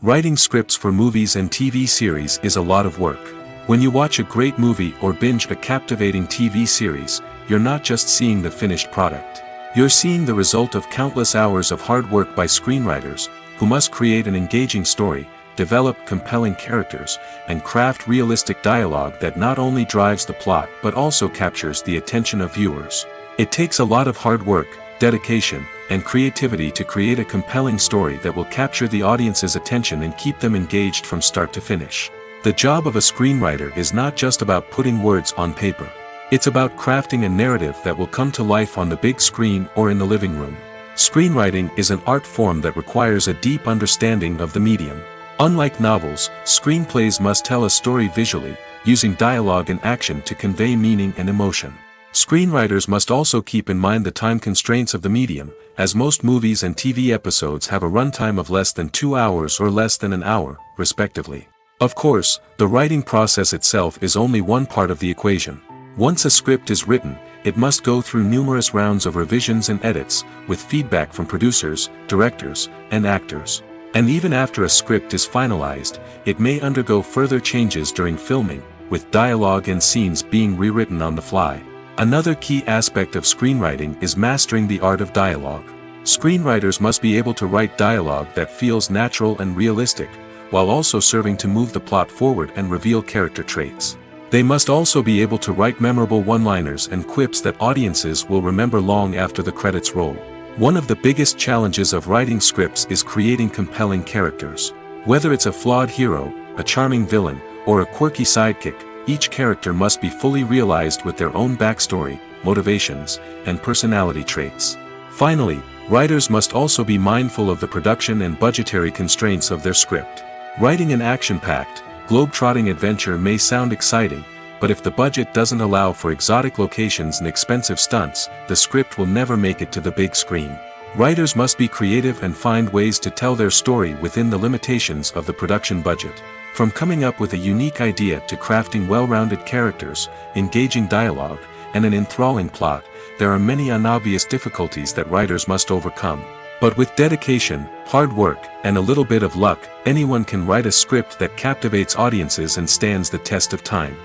Writing scripts for movies and TV series is a lot of work. When you watch a great movie or binge a captivating TV series, you're not just seeing the finished product. You're seeing the result of countless hours of hard work by screenwriters, who must create an engaging story, develop compelling characters, and craft realistic dialogue that not only drives the plot but also captures the attention of viewers. It takes a lot of hard work, dedication, and creativity to create a compelling story that will capture the audience's attention and keep them engaged from start to finish. The job of a screenwriter is not just about putting words on paper. It's about crafting a narrative that will come to life on the big screen or in the living room. Screenwriting is an art form that requires a deep understanding of the medium. Unlike novels, screenplays must tell a story visually, using dialogue and action to convey meaning and emotion. Screenwriters must also keep in mind the time constraints of the medium, as most movies and TV episodes have a runtime of less than 2 hours or less than an hour, respectively. Of course, the writing process itself is only one part of the equation. Once a script is written, it must go through numerous rounds of revisions and edits, with feedback from producers, directors, and actors. And even after a script is finalized, it may undergo further changes during filming, with dialogue and scenes being rewritten on the fly. Another key aspect of screenwriting is mastering the art of dialogue. Screenwriters must be able to write dialogue that feels natural and realistic, while also serving to move the plot forward and reveal character traits. They must also be able to write memorable one-liners and quips that audiences will remember long after the credits roll. One of the biggest challenges of writing scripts is creating compelling characters. Whether it's a flawed hero, a charming villain, or a quirky sidekick, each character must be fully realized with their own backstory, motivations, and personality traits. Finally, writers must also be mindful of the production and budgetary constraints of their script. Writing an action-packed, globe-trotting adventure may sound exciting, but if the budget doesn't allow for exotic locations and expensive stunts, the script will never make it to the big screen. Writers must be creative and find ways to tell their story within the limitations of the production budget. From coming up with a unique idea to crafting well-rounded characters, engaging dialogue, and an enthralling plot, there are many unobvious difficulties that writers must overcome. But with dedication, hard work, and a little bit of luck, anyone can write a script that captivates audiences and stands the test of time.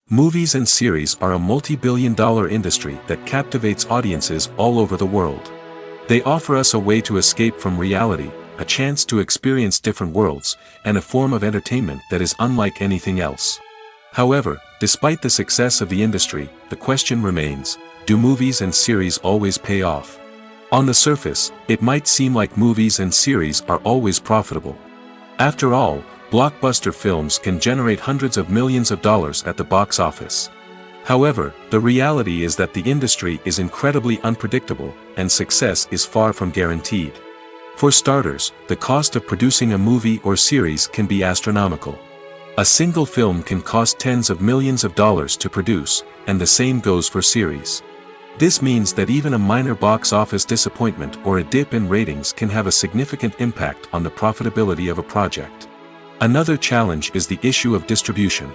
Movies and series are a multi-billion-dollar industry that captivates audiences all over the world. They offer us a way to escape from reality, a chance to experience different worlds, and a form of entertainment that is unlike anything else. However, despite the success of the industry, the question remains, do movies and series always pay off? On the surface, it might seem like movies and series are always profitable. After all, blockbuster films can generate hundreds of millions of dollars at the box office. However, the reality is that the industry is incredibly unpredictable, and success is far from guaranteed. For starters, the cost of producing a movie or series can be astronomical. A single film can cost tens of millions of dollars to produce, and the same goes for series. This means that even a minor box office disappointment or a dip in ratings can have a significant impact on the profitability of a project. Another challenge is the issue of distribution.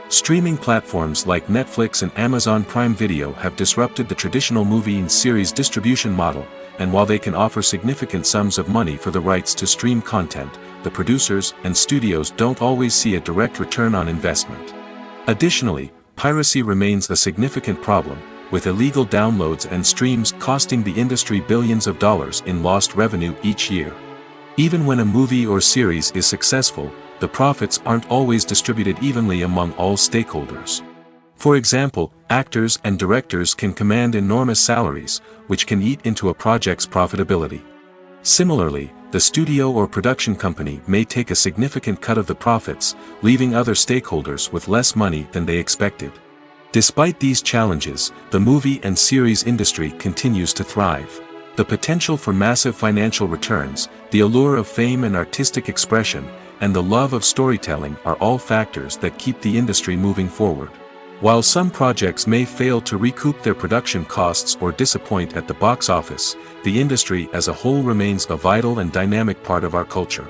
Streaming platforms like Netflix and Amazon Prime Video have disrupted the traditional movie and series distribution model, and while they can offer significant sums of money for the rights to stream content, the producers and studios don't always see a direct return on investment. Additionally, piracy remains a significant problem, with illegal downloads and streams costing the industry billions of dollars in lost revenue each year. Even when a movie or series is successful, the profits aren't always distributed evenly among all stakeholders. For example, actors and directors can command enormous salaries, which can eat into a project's profitability. Similarly, the studio or production company may take a significant cut of the profits, leaving other stakeholders with less money than they expected. Despite these challenges, the movie and series industry continues to thrive. The potential for massive financial returns, the allure of fame and artistic expression, and the love of storytelling are all factors that keep the industry moving forward. While some projects may fail to recoup their production costs or disappoint at the box office, the industry as a whole remains a vital and dynamic part of our culture.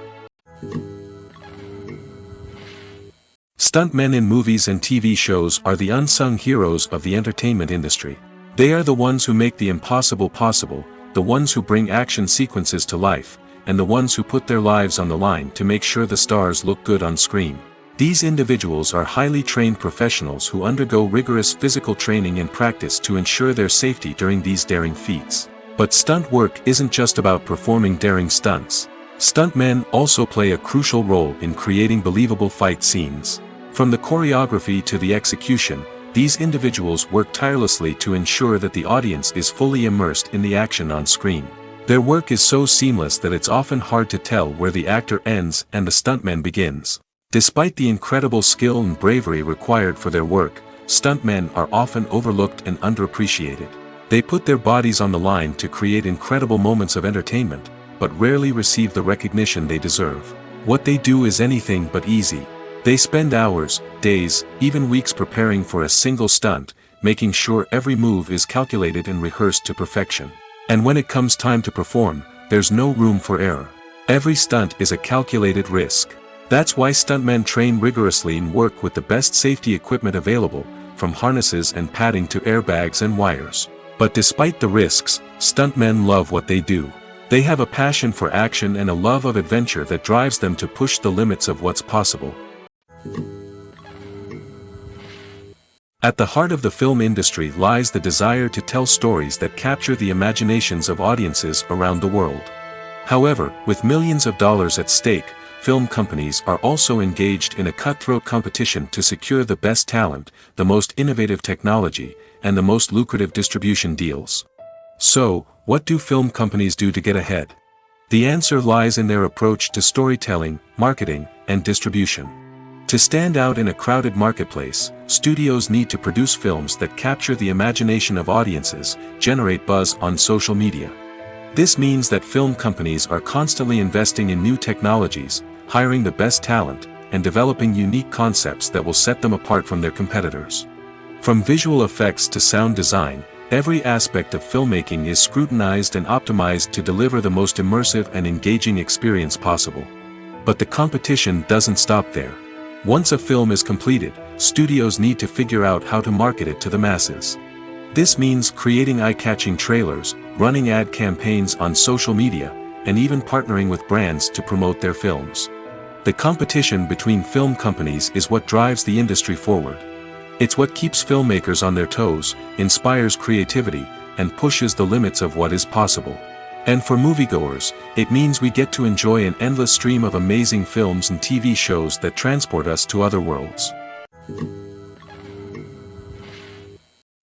Stuntmen in movies and TV shows are the unsung heroes of the entertainment industry. They are the ones who make the impossible possible, the ones who bring action sequences to life, and the ones who put their lives on the line to make sure the stars look good on screen. These individuals are highly trained professionals who undergo rigorous physical training and practice to ensure their safety during these daring feats. But stunt work isn't just about performing daring stunts. Stuntmen also play a crucial role in creating believable fight scenes. From the choreography to the execution, these individuals work tirelessly to ensure that the audience is fully immersed in the action on screen. Their work is so seamless that it's often hard to tell where the actor ends and the stuntman begins. Despite the incredible skill and bravery required for their work, stuntmen are often overlooked and underappreciated. They put their bodies on the line to create incredible moments of entertainment, but rarely receive the recognition they deserve. What they do is anything but easy. They spend hours, days, even weeks preparing for a single stunt, making sure every move is calculated and rehearsed to perfection. And when it comes time to perform, there's no room for error. Every stunt is a calculated risk. That's why stuntmen train rigorously and work with the best safety equipment available, from harnesses and padding to airbags and wires. But despite the risks, stuntmen love what they do. They have a passion for action and a love of adventure that drives them to push the limits of what's possible. At the heart of the film industry lies the desire to tell stories that capture the imaginations of audiences around the world. However, with millions of dollars at stake, film companies are also engaged in a cutthroat competition to secure the best talent, the most innovative technology, and the most lucrative distribution deals. So, what do film companies do to get ahead? The answer lies in their approach to storytelling, marketing, and distribution. To stand out in a crowded marketplace, studios need to produce films that capture the imagination of audiences, generate buzz on social media. This means that film companies are constantly investing in new technologies, hiring the best talent, and developing unique concepts that will set them apart from their competitors. From visual effects to sound design, every aspect of filmmaking is scrutinized and optimized to deliver the most immersive and engaging experience possible. But the competition doesn't stop there. Once a film is completed, studios need to figure out how to market it to the masses. This means creating eye-catching trailers, running ad campaigns on social media, and even partnering with brands to promote their films. The competition between film companies is what drives the industry forward. It's what keeps filmmakers on their toes, inspires creativity, and pushes the limits of what is possible. And for moviegoers, it means we get to enjoy an endless stream of amazing films and TV shows that transport us to other worlds.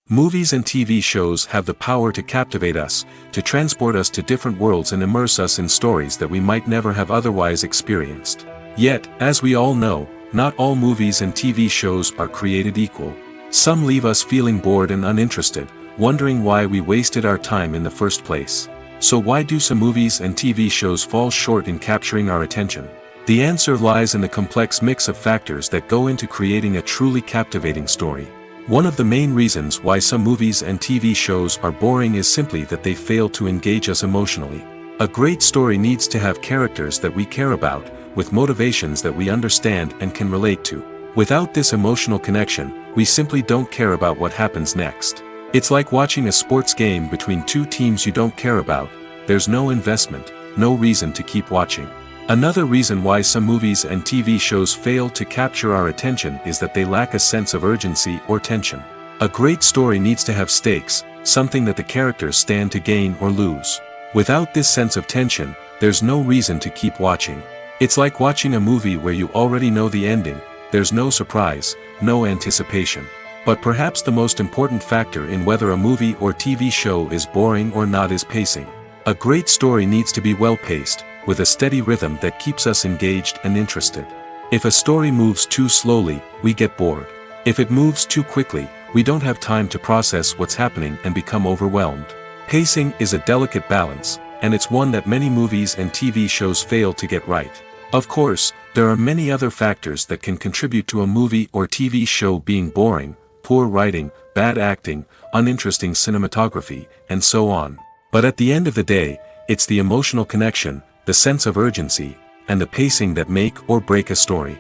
Movies and TV shows have the power to captivate us, to transport us to different worlds and immerse us in stories that we might never have otherwise experienced. Yet, as we all know, not all movies and TV shows are created equal. Some leave us feeling bored and uninterested, wondering why we wasted our time in the first place. So why do some movies and TV shows fall short in capturing our attention? The answer lies in the complex mix of factors that go into creating a truly captivating story. One of the main reasons why some movies and TV shows are boring is simply that they fail to engage us emotionally. A great story needs to have characters that we care about, with motivations that we understand and can relate to. Without this emotional connection, we simply don't care about what happens next. It's like watching a sports game between two teams you don't care about. There's no investment, no reason to keep watching. Another reason why some movies and TV shows fail to capture our attention is that they lack a sense of urgency or tension. A great story needs to have stakes, something that the characters stand to gain or lose. Without this sense of tension, there's no reason to keep watching. It's like watching a movie where you already know the ending. There's no surprise, no anticipation. But perhaps the most important factor in whether a movie or TV show is boring or not is pacing. A great story needs to be well-paced, with a steady rhythm that keeps us engaged and interested. If a story moves too slowly, we get bored. If it moves too quickly, we don't have time to process what's happening and become overwhelmed. Pacing is a delicate balance, and it's one that many movies and TV shows fail to get right. Of course, there are many other factors that can contribute to a movie or TV show being boring: poor writing, bad acting, uninteresting cinematography, and so on. But at the end of the day, it's the emotional connection, the sense of urgency, and the pacing that make or break a story.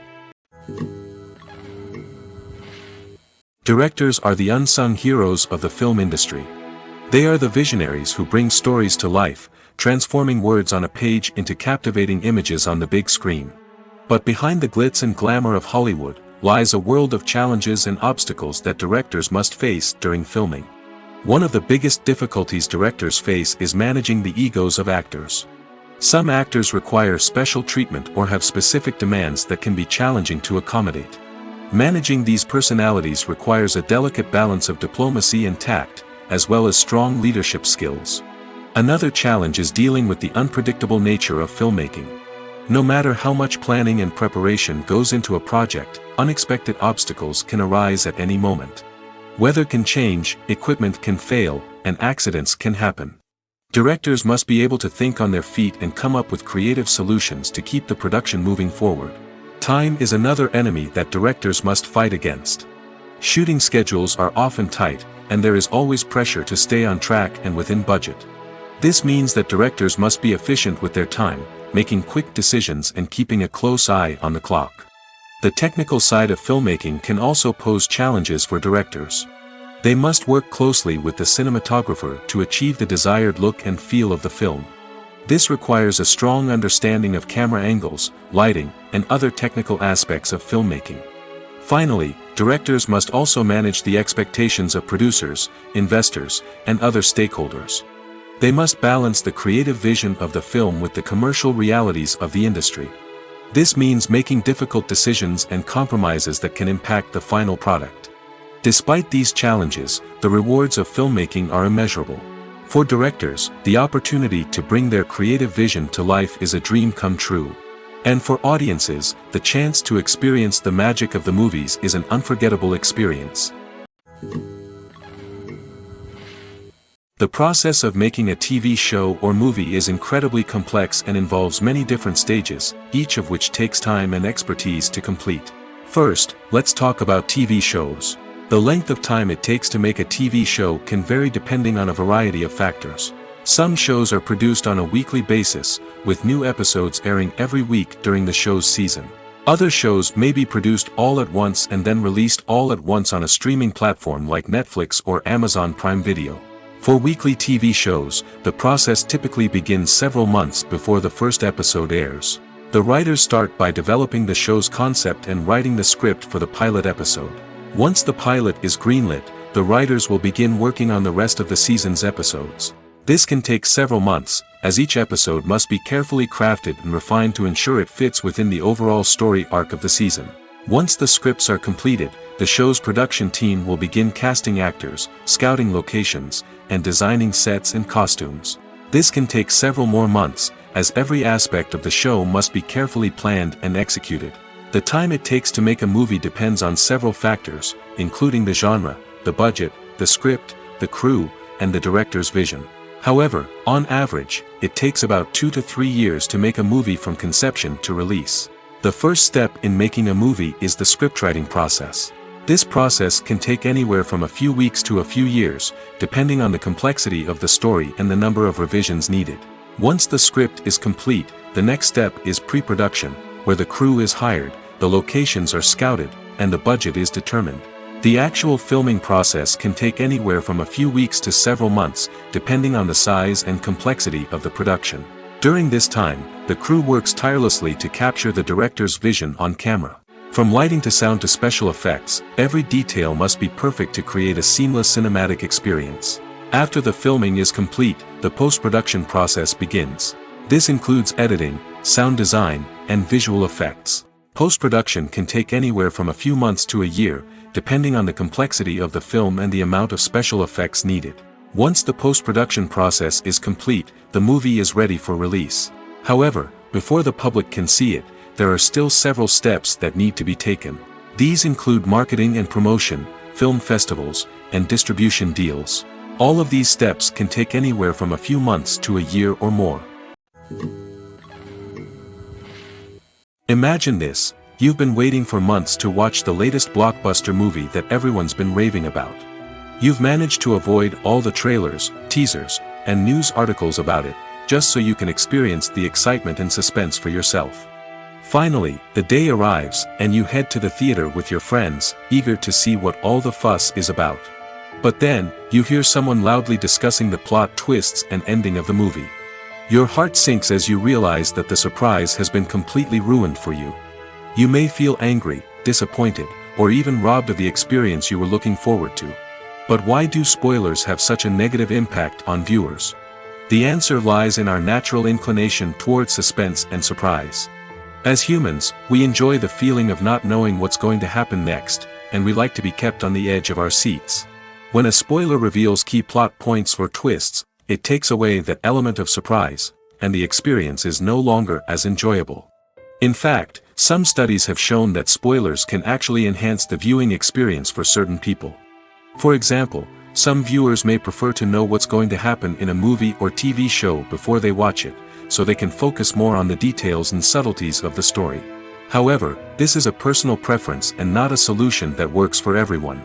Directors are the unsung heroes of the film industry. They are the visionaries who bring stories to life, transforming words on a page into captivating images on the big screen. But behind the glitz and glamour of Hollywood, lies a world of challenges and obstacles that directors must face during filming. One of the biggest difficulties directors face is managing the egos of actors. Some actors require special treatment or have specific demands that can be challenging to accommodate. Managing these personalities requires a delicate balance of diplomacy and tact, as well as strong leadership skills. Another challenge is dealing with the unpredictable nature of filmmaking. No matter how much planning and preparation goes into a project, unexpected obstacles can arise at any moment. Weather can change, equipment can fail, and accidents can happen. Directors must be able to think on their feet and come up with creative solutions to keep the production moving forward. Time is another enemy that directors must fight against. Shooting schedules are often tight, and there is always pressure to stay on track and within budget. This means that directors must be efficient with their time, making quick decisions and keeping a close eye on the clock. The technical side of filmmaking can also pose challenges for directors. They must work closely with the cinematographer to achieve the desired look and feel of the film. This requires a strong understanding of camera angles, lighting, and other technical aspects of filmmaking. Finally, directors must also manage the expectations of producers, investors, and other stakeholders. They must balance the creative vision of the film with the commercial realities of the industry. This means making difficult decisions and compromises that can impact the final product. Despite these challenges, the rewards of filmmaking are immeasurable. For directors, the opportunity to bring their creative vision to life is a dream come true. And for audiences, the chance to experience the magic of the movies is an unforgettable experience. The process of making a TV show or movie is incredibly complex and involves many different stages, each of which takes time and expertise to complete. First, let's talk about TV shows. The length of time it takes to make a TV show can vary depending on a variety of factors. Some shows are produced on a weekly basis, with new episodes airing every week during the show's season. Other shows may be produced all at once and then released all at once on a streaming platform like Netflix or Amazon Prime Video. For weekly TV shows, the process typically begins several months before the first episode airs. The writers start by developing the show's concept and writing the script for the pilot episode. Once the pilot is greenlit, the writers will begin working on the rest of the season's episodes. This can take several months, as each episode must be carefully crafted and refined to ensure it fits within the overall story arc of the season. Once the scripts are completed, the show's production team will begin casting actors, scouting locations, and designing sets and costumes. This can take several more months, as every aspect of the show must be carefully planned and executed. The time it takes to make a movie depends on several factors, including the genre, the budget, the script, the crew, and the director's vision. However, on average, it takes about 2 to 3 years to make a movie from conception to release. The first step in making a movie is the scriptwriting process. This process can take anywhere from a few weeks to a few years, depending on the complexity of the story and the number of revisions needed. Once the script is complete, the next step is pre-production, where the crew is hired, the locations are scouted, and the budget is determined. The actual filming process can take anywhere from a few weeks to several months, depending on the size and complexity of the production. During this time, the crew works tirelessly to capture the director's vision on camera. From lighting to sound to special effects, every detail must be perfect to create a seamless cinematic experience. After the filming is complete, the post-production process begins. This includes editing, sound design, and visual effects. Post-production can take anywhere from a few months to a year, depending on the complexity of the film and the amount of special effects needed. Once the post-production process is complete, the movie is ready for release. However, before the public can see it, there are still several steps that need to be taken. These include marketing and promotion, film festivals, and distribution deals. All of these steps can take anywhere from a few months to a year or more. Imagine this: you've been waiting for months to watch the latest blockbuster movie that everyone's been raving about. You've managed to avoid all the trailers, teasers, and news articles about it, just so you can experience the excitement and suspense for yourself. Finally, the day arrives, and you head to the theater with your friends, eager to see what all the fuss is about. But then, you hear someone loudly discussing the plot twists and ending of the movie. Your heart sinks as you realize that the surprise has been completely ruined for you. You may feel angry, disappointed, or even robbed of the experience you were looking forward to. But why do spoilers have such a negative impact on viewers? The answer lies in our natural inclination toward suspense and surprise. As humans, we enjoy the feeling of not knowing what's going to happen next, and we like to be kept on the edge of our seats. When a spoiler reveals key plot points or twists, it takes away that element of surprise, and the experience is no longer as enjoyable. In fact, some studies have shown that spoilers can actually enhance the viewing experience for certain people. For example, some viewers may prefer to know what's going to happen in a movie or TV show before they watch it, so they can focus more on the details and subtleties of the story. However, this is a personal preference and not a solution that works for everyone.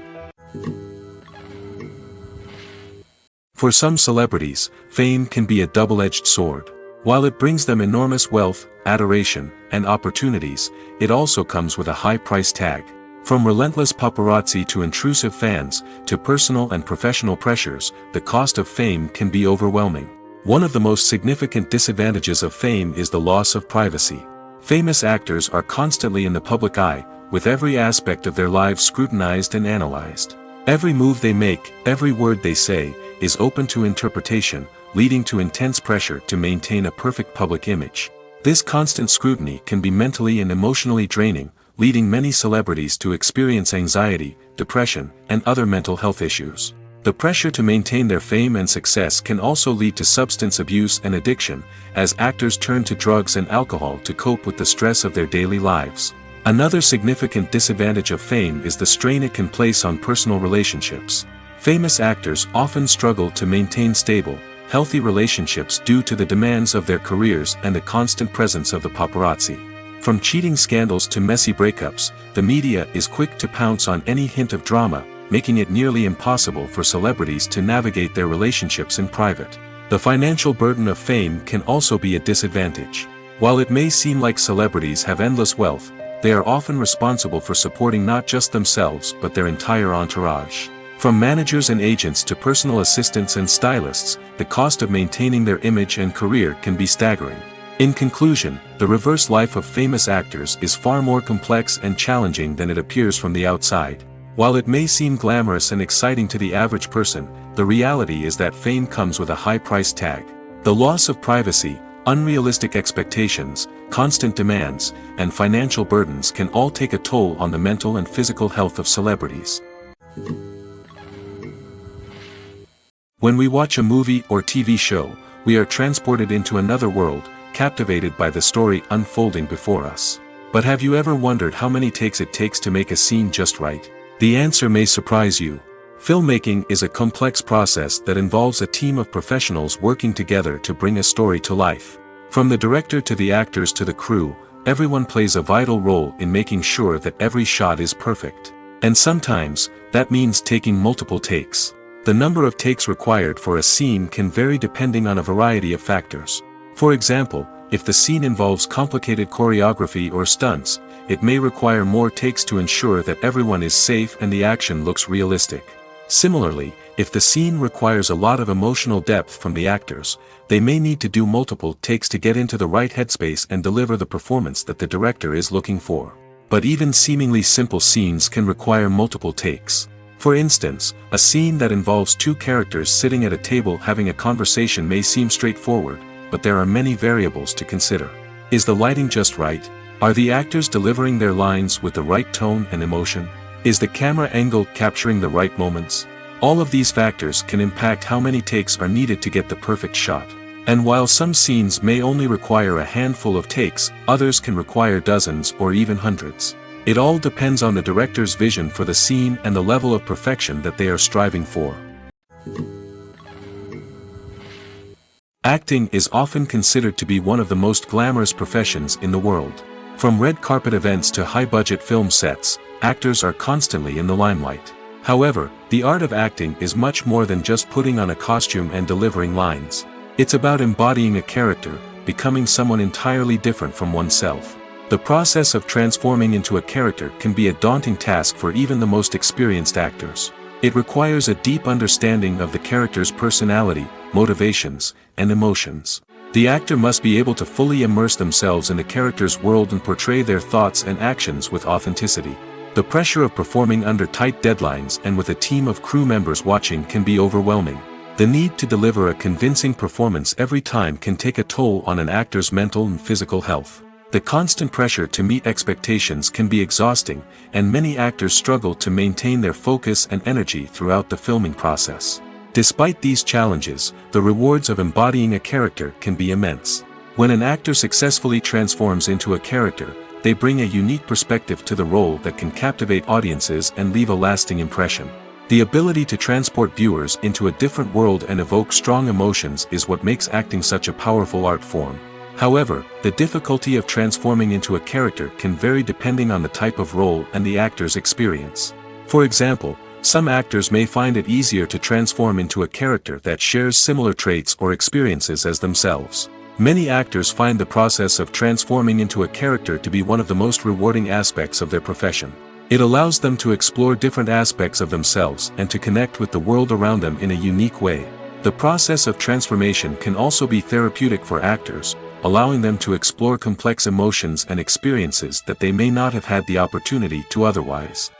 For some celebrities, fame can be a double-edged sword. While it brings them enormous wealth, adoration, and opportunities, it also comes with a high price tag. From relentless paparazzi to intrusive fans, to personal and professional pressures, the cost of fame can be overwhelming. One of the most significant disadvantages of fame is the loss of privacy. Famous actors are constantly in the public eye, with every aspect of their lives scrutinized and analyzed. Every move they make, every word they say, is open to interpretation, leading to intense pressure to maintain a perfect public image. This constant scrutiny can be mentally and emotionally draining, leading many celebrities to experience anxiety, depression, and other mental health issues. The pressure to maintain their fame and success can also lead to substance abuse and addiction, as actors turn to drugs and alcohol to cope with the stress of their daily lives. Another significant disadvantage of fame is the strain it can place on personal relationships. Famous actors often struggle to maintain stable, healthy relationships due to the demands of their careers and the constant presence of the paparazzi. From cheating scandals to messy breakups, the media is quick to pounce on any hint of drama, making it nearly impossible for celebrities to navigate their relationships in private. The financial burden of fame can also be a disadvantage. While it may seem like celebrities have endless wealth, they are often responsible for supporting not just themselves but their entire entourage. From managers and agents to personal assistants and stylists, the cost of maintaining their image and career can be staggering. In conclusion, the reverse life of famous actors is far more complex and challenging than it appears from the outside. While it may seem glamorous and exciting to the average person, the reality is that fame comes with a high price tag. The loss of privacy, unrealistic expectations, constant demands, and financial burdens can all take a toll on the mental and physical health of celebrities. When we watch a movie or TV show, we are transported into another world, captivated by the story unfolding before us. But have you ever wondered how many takes it takes to make a scene just right? The answer may surprise you. Filmmaking is a complex process that involves a team of professionals working together to bring a story to life. From the director to the actors to the crew, everyone plays a vital role in making sure that every shot is perfect. And sometimes, that means taking multiple takes. The number of takes required for a scene can vary depending on a variety of factors. For example, if the scene involves complicated choreography or stunts, it may require more takes to ensure that everyone is safe and the action looks realistic. Similarly, if the scene requires a lot of emotional depth from the actors, they may need to do multiple takes to get into the right headspace and deliver the performance that the director is looking for. But even seemingly simple scenes can require multiple takes. For instance, a scene that involves two characters sitting at a table having a conversation may seem straightforward, but there are many variables to consider. Is the lighting just right? Are the actors delivering their lines with the right tone and emotion? Is the camera angle capturing the right moments? All of these factors can impact how many takes are needed to get the perfect shot. And while some scenes may only require a handful of takes, others can require dozens or even hundreds. It all depends on the director's vision for the scene and the level of perfection that they are striving for. Acting is often considered to be one of the most glamorous professions in the world. From red carpet events to high-budget film sets, actors are constantly in the limelight. However, the art of acting is much more than just putting on a costume and delivering lines. It's about embodying a character, becoming someone entirely different from oneself. The process of transforming into a character can be a daunting task for even the most experienced actors. It requires a deep understanding of the character's personality, motivations, and emotions. The actor must be able to fully immerse themselves in the character's world and portray their thoughts and actions with authenticity. The pressure of performing under tight deadlines and with a team of crew members watching can be overwhelming. The need to deliver a convincing performance every time can take a toll on an actor's mental and physical health. The constant pressure to meet expectations can be exhausting, and many actors struggle to maintain their focus and energy throughout the filming process. Despite these challenges, the rewards of embodying a character can be immense. When an actor successfully transforms into a character, they bring a unique perspective to the role that can captivate audiences and leave a lasting impression. The ability to transport viewers into a different world and evoke strong emotions is what makes acting such a powerful art form. However, the difficulty of transforming into a character can vary depending on the type of role and the actor's experience. For example, some actors may find it easier to transform into a character that shares similar traits or experiences as themselves. Many actors find the process of transforming into a character to be one of the most rewarding aspects of their profession. It allows them to explore different aspects of themselves and to connect with the world around them in a unique way. The process of transformation can also be therapeutic for actors, allowing them to explore complex emotions and experiences that they may not have had the opportunity to otherwise.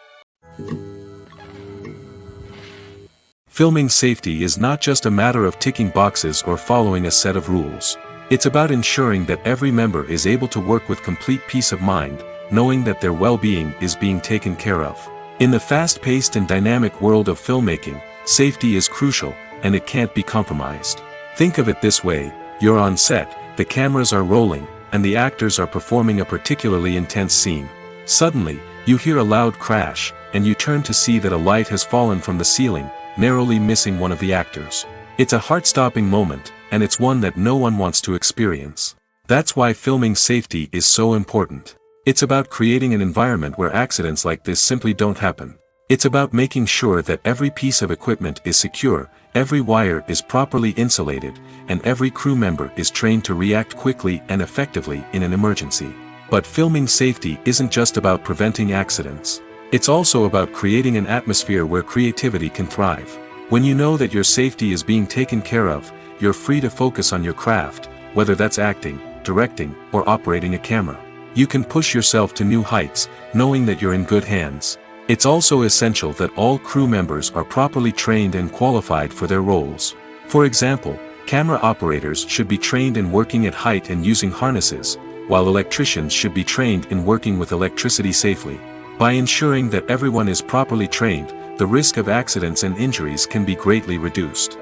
Filming safety is not just a matter of ticking boxes or following a set of rules. It's about ensuring that every member is able to work with complete peace of mind, knowing that their well-being is being taken care of. In the fast-paced and dynamic world of filmmaking, safety is crucial, and it can't be compromised. Think of it this way: you're on set, the cameras are rolling, and the actors are performing a particularly intense scene. Suddenly, you hear a loud crash, and you turn to see that a light has fallen from the ceiling, narrowly missing one of the actors. It's a heart-stopping moment, and it's one that no one wants to experience. That's why filming safety is so important. It's about creating an environment where accidents like this simply don't happen. It's about making sure that every piece of equipment is secure, every wire is properly insulated, and every crew member is trained to react quickly and effectively in an emergency. But filming safety isn't just about preventing accidents. It's also about creating an atmosphere where creativity can thrive. When you know that your safety is being taken care of, you're free to focus on your craft, whether that's acting, directing, or operating a camera. You can push yourself to new heights, knowing that you're in good hands. It's also essential that all crew members are properly trained and qualified for their roles. For example, camera operators should be trained in working at height and using harnesses, while electricians should be trained in working with electricity safely. By ensuring that everyone is properly trained, the risk of accidents and injuries can be greatly reduced.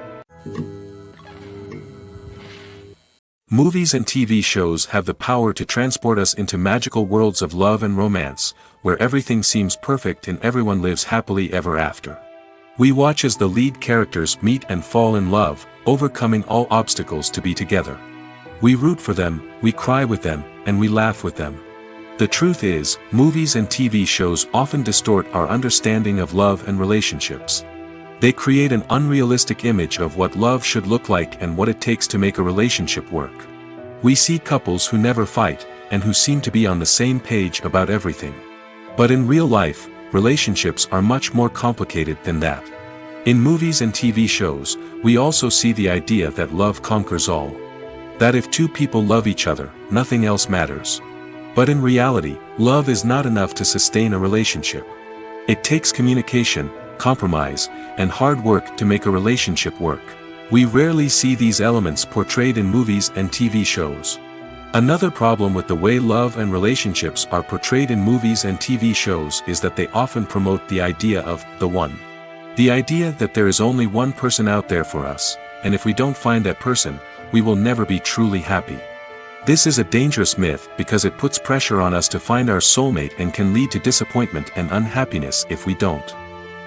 Movies and TV shows have the power to transport us into magical worlds of love and romance, where everything seems perfect and everyone lives happily ever after. We watch as the lead characters meet and fall in love, overcoming all obstacles to be together. We root for them, we cry with them, and we laugh with them. The truth is, movies and TV shows often distort our understanding of love and relationships. They create an unrealistic image of what love should look like and what it takes to make a relationship work. We see couples who never fight, and who seem to be on the same page about everything. But in real life, relationships are much more complicated than that. In movies and TV shows, we also see the idea that love conquers all. That if two people love each other, nothing else matters. But in reality, love is not enough to sustain a relationship. It takes communication, compromise, and hard work to make a relationship work. We rarely see these elements portrayed in movies and TV shows. Another problem with the way love and relationships are portrayed in movies and TV shows is that they often promote the idea of the one. The idea that there is only one person out there for us, and if we don't find that person, we will never be truly happy. This is a dangerous myth because it puts pressure on us to find our soulmate and can lead to disappointment and unhappiness if we don't.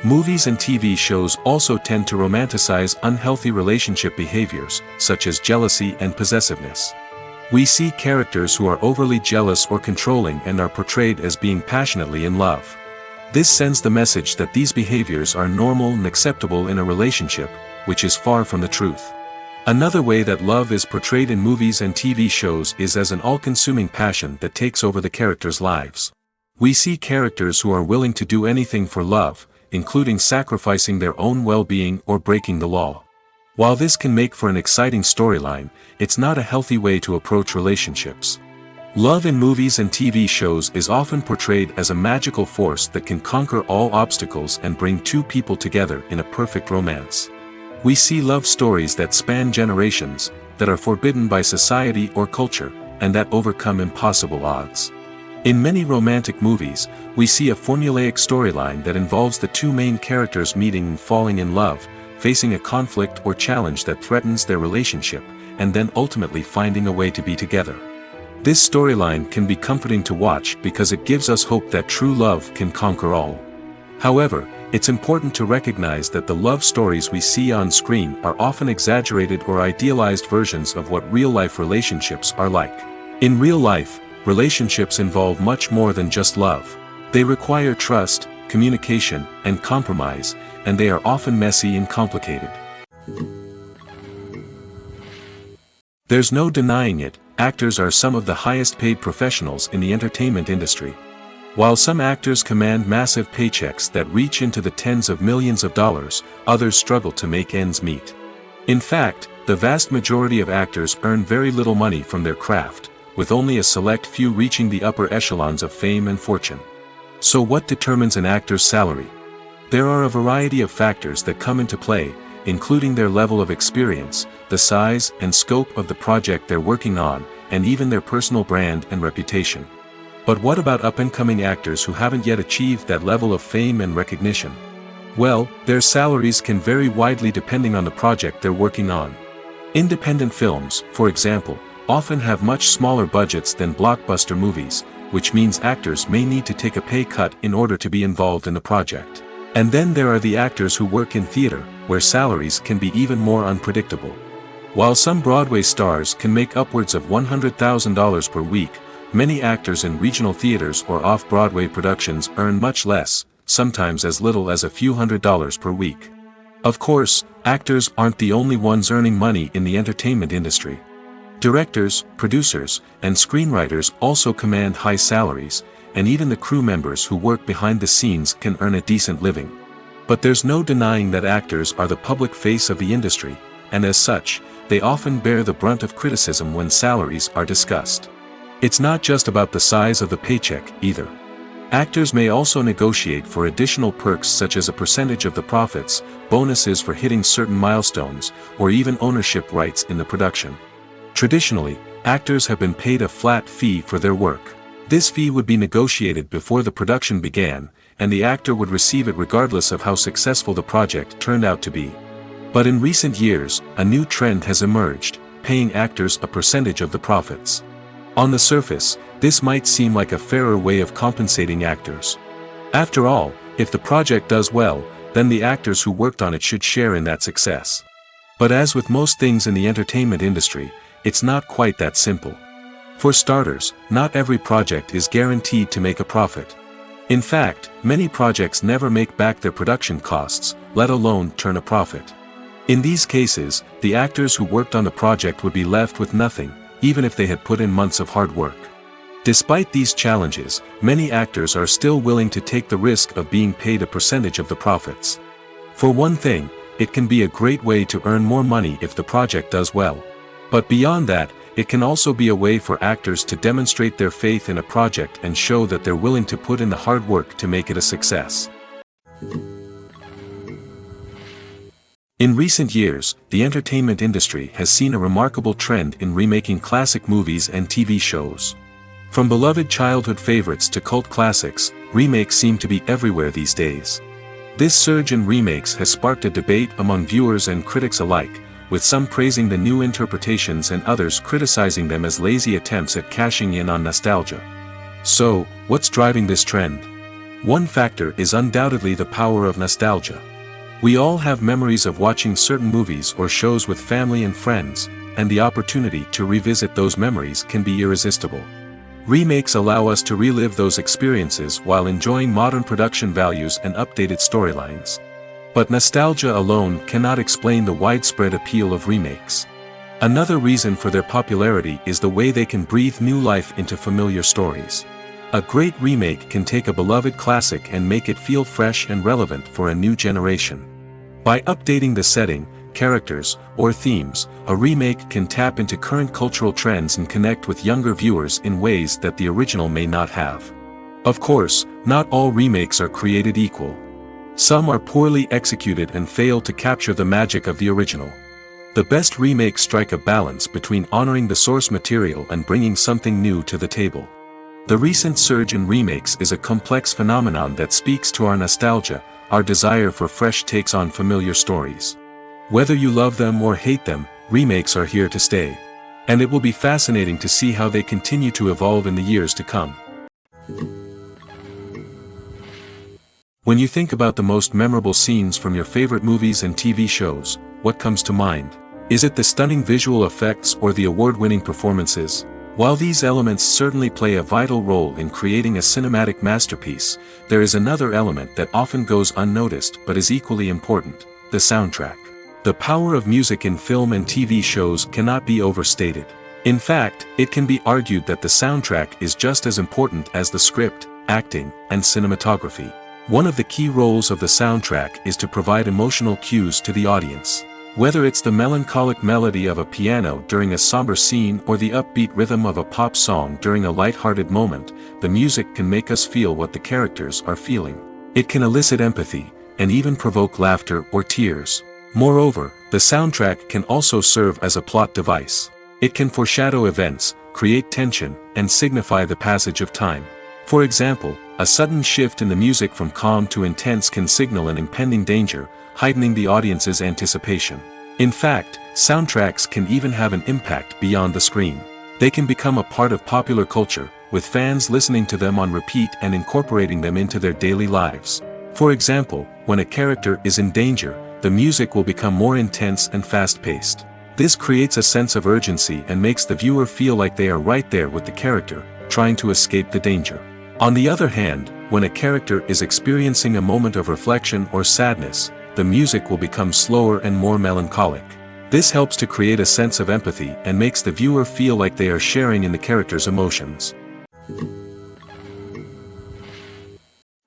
Movies and TV shows also tend to romanticize unhealthy relationship behaviors, such as jealousy and possessiveness. We see characters who are overly jealous or controlling and are portrayed as being passionately in love. This sends the message that these behaviors are normal and acceptable in a relationship, which is far from the truth. Another way that love is portrayed in movies and TV shows is as an all-consuming passion that takes over the characters' lives. We see characters who are willing to do anything for love, including sacrificing their own well-being or breaking the law. While this can make for an exciting storyline, it's not a healthy way to approach relationships. Love in movies and TV shows is often portrayed as a magical force that can conquer all obstacles and bring two people together in a perfect romance. We see love stories that span generations, that are forbidden by society or culture, and that overcome impossible odds. In many romantic movies, we see a formulaic storyline that involves the two main characters meeting and falling in love, facing a conflict or challenge that threatens their relationship, and then ultimately finding a way to be together. This storyline can be comforting to watch because it gives us hope that true love can conquer all. However, it's important to recognize that the love stories we see on screen are often exaggerated or idealized versions of what real-life relationships are like. In real life, relationships involve much more than just love. They require trust, communication, and compromise, and they are often messy and complicated. There's no denying it, actors are some of the highest-paid professionals in the entertainment industry. While some actors command massive paychecks that reach into the tens of millions of dollars, others struggle to make ends meet. In fact, the vast majority of actors earn very little money from their craft, with only a select few reaching the upper echelons of fame and fortune. So what determines an actor's salary? There are a variety of factors that come into play, including their level of experience, the size and scope of the project they're working on, and even their personal brand and reputation. But what about up-and-coming actors who haven't yet achieved that level of fame and recognition? Well, their salaries can vary widely depending on the project they're working on. Independent films, for example, often have much smaller budgets than blockbuster movies, which means actors may need to take a pay cut in order to be involved in the project. And then there are the actors who work in theater, where salaries can be even more unpredictable. While some Broadway stars can make upwards of $100,000 per week, many actors in regional theaters or off-Broadway productions earn much less, sometimes as little as a few $100s per week. Of course, actors aren't the only ones earning money in the entertainment industry. Directors, producers, and screenwriters also command high salaries, and even the crew members who work behind the scenes can earn a decent living. But there's no denying that actors are the public face of the industry, and as such, they often bear the brunt of criticism when salaries are discussed. It's not just about the size of the paycheck, either. Actors may also negotiate for additional perks such as a percentage of the profits, bonuses for hitting certain milestones, or even ownership rights in the production. Traditionally, actors have been paid a flat fee for their work. This fee would be negotiated before the production began, and the actor would receive it regardless of how successful the project turned out to be. But in recent years, a new trend has emerged, paying actors a percentage of the profits. On the surface, this might seem like a fairer way of compensating actors. After all, if the project does well, then the actors who worked on it should share in that success. But as with most things in the entertainment industry, it's not quite that simple. For starters, not every project is guaranteed to make a profit. In fact, many projects never make back their production costs, let alone turn a profit. In these cases, the actors who worked on the project would be left with nothing, even if they had put in months of hard work. Despite these challenges, many actors are still willing to take the risk of being paid a percentage of the profits. For one thing, it can be a great way to earn more money if the project does well. But beyond that, it can also be a way for actors to demonstrate their faith in a project and show that they're willing to put in the hard work to make it a success. In recent years, the entertainment industry has seen a remarkable trend in remaking classic movies and TV shows. From beloved childhood favorites to cult classics, remakes seem to be everywhere these days. This surge in remakes has sparked a debate among viewers and critics alike, with some praising the new interpretations and others criticizing them as lazy attempts at cashing in on nostalgia. So, what's driving this trend? One factor is undoubtedly the power of nostalgia. We all have memories of watching certain movies or shows with family and friends, and the opportunity to revisit those memories can be irresistible. Remakes allow us to relive those experiences while enjoying modern production values and updated storylines. But nostalgia alone cannot explain the widespread appeal of remakes. Another reason for their popularity is the way they can breathe new life into familiar stories. A great remake can take a beloved classic and make it feel fresh and relevant for a new generation. By updating the setting, characters, or themes, a remake can tap into current cultural trends and connect with younger viewers in ways that the original may not have. Of course, not all remakes are created equal. Some are poorly executed and fail to capture the magic of the original. The best remakes strike a balance between honoring the source material and bringing something new to the table. The recent surge in remakes is a complex phenomenon that speaks to our nostalgia, our desire for fresh takes on familiar stories. Whether you love them or hate them, remakes are here to stay. And it will be fascinating to see how they continue to evolve in the years to come. When you think about the most memorable scenes from your favorite movies and TV shows, what comes to mind? Is it the stunning visual effects or the award-winning performances? While these elements certainly play a vital role in creating a cinematic masterpiece, there is another element that often goes unnoticed but is equally important: the soundtrack. The power of music in film and TV shows cannot be overstated. In fact, it can be argued that the soundtrack is just as important as the script, acting, and cinematography. One of the key roles of the soundtrack is to provide emotional cues to the audience. Whether it's the melancholic melody of a piano during a somber scene or the upbeat rhythm of a pop song during a light-hearted moment, the music can make us feel what the characters are feeling. It can elicit empathy, and even provoke laughter or tears. Moreover, the soundtrack can also serve as a plot device. It can foreshadow events, create tension, and signify the passage of time. For example, a sudden shift in the music from calm to intense can signal an impending danger, heightening the audience's anticipation. In fact, soundtracks can even have an impact beyond the screen. They can become a part of popular culture, with fans listening to them on repeat and incorporating them into their daily lives. For example, when a character is in danger, the music will become more intense and fast-paced. This creates a sense of urgency and makes the viewer feel like they are right there with the character, trying to escape the danger. On the other hand, when a character is experiencing a moment of reflection or sadness, the music will become slower and more melancholic. This helps to create a sense of empathy and makes the viewer feel like they are sharing in the character's emotions.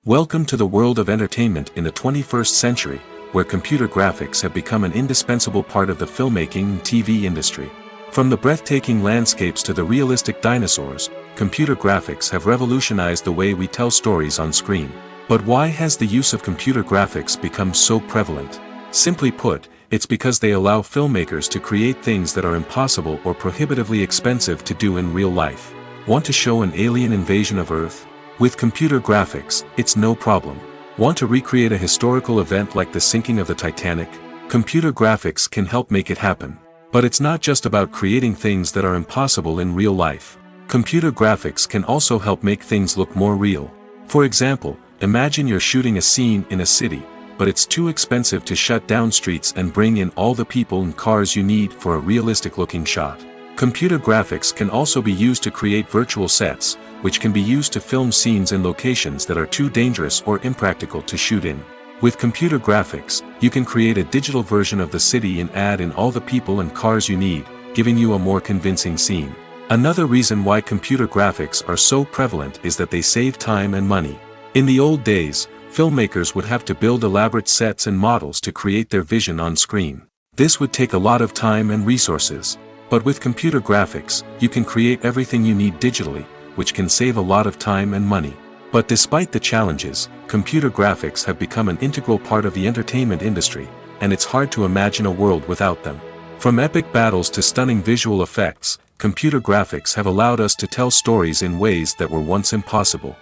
Welcome to the world of entertainment in the 21st century, where computer graphics have become an indispensable part of the filmmaking and TV industry. From the breathtaking landscapes to the realistic dinosaurs, computer graphics have revolutionized the way we tell stories on screen. But why has the use of computer graphics become so prevalent? Simply put, it's because they allow filmmakers to create things that are impossible or prohibitively expensive to do in real life. Want to show an alien invasion of Earth? With computer graphics, it's no problem. Want to recreate a historical event like the sinking of the Titanic? Computer graphics can help make it happen. But it's not just about creating things that are impossible in real life. Computer graphics can also help make things look more real. For example, imagine you're shooting a scene in a city, but it's too expensive to shut down streets and bring in all the people and cars you need for a realistic-looking shot. Computer graphics can also be used to create virtual sets, which can be used to film scenes in locations that are too dangerous or impractical to shoot in. With computer graphics, you can create a digital version of the city and add in all the people and cars you need, giving you a more convincing scene. Another reason why computer graphics are so prevalent is that they save time and money. In the old days, filmmakers would have to build elaborate sets and models to create their vision on screen. This would take a lot of time and resources. But with computer graphics, you can create everything you need digitally, which can save a lot of time and money. But despite the challenges, computer graphics have become an integral part of the entertainment industry, and it's hard to imagine a world without them. From epic battles to stunning visual effects, computer graphics have allowed us to tell stories in ways that were once impossible.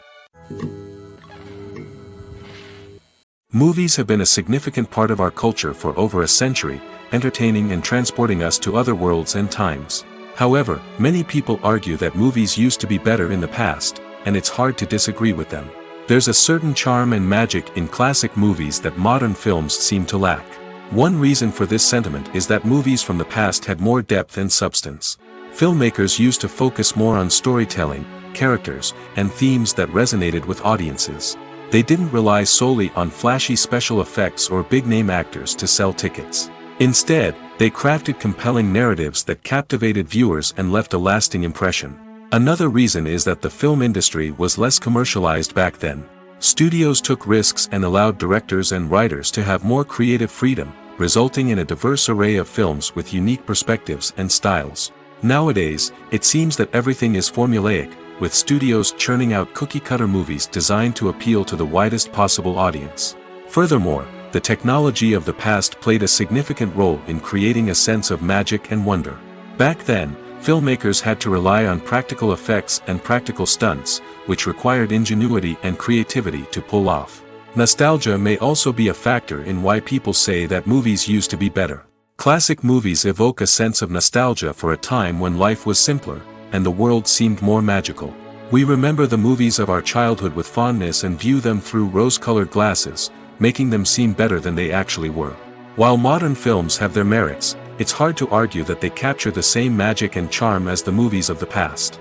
Movies have been a significant part of our culture for over a century, entertaining and transporting us to other worlds and times. However, many people argue that movies used to be better in the past, and it's hard to disagree with them. There's a certain charm and magic in classic movies that modern films seem to lack. One reason for this sentiment is that movies from the past had more depth and substance. Filmmakers used to focus more on storytelling, characters, and themes that resonated with audiences. They didn't rely solely on flashy special effects or big-name actors to sell tickets. Instead, they crafted compelling narratives that captivated viewers and left a lasting impression. Another reason is that the film industry was less commercialized back then. Studios took risks and allowed directors and writers to have more creative freedom, resulting in a diverse array of films with unique perspectives and styles. Nowadays, it seems that everything is formulaic, with studios churning out cookie-cutter movies designed to appeal to the widest possible audience. Furthermore, the technology of the past played a significant role in creating a sense of magic and wonder. Back then, filmmakers had to rely on practical effects and practical stunts, which required ingenuity and creativity to pull off. Nostalgia may also be a factor in why people say that movies used to be better. Classic movies evoke a sense of nostalgia for a time when life was simpler, and the world seemed more magical. We remember the movies of our childhood with fondness and view them through rose-colored glasses, making them seem better than they actually were. While modern films have their merits, it's hard to argue that they capture the same magic and charm as the movies of the past.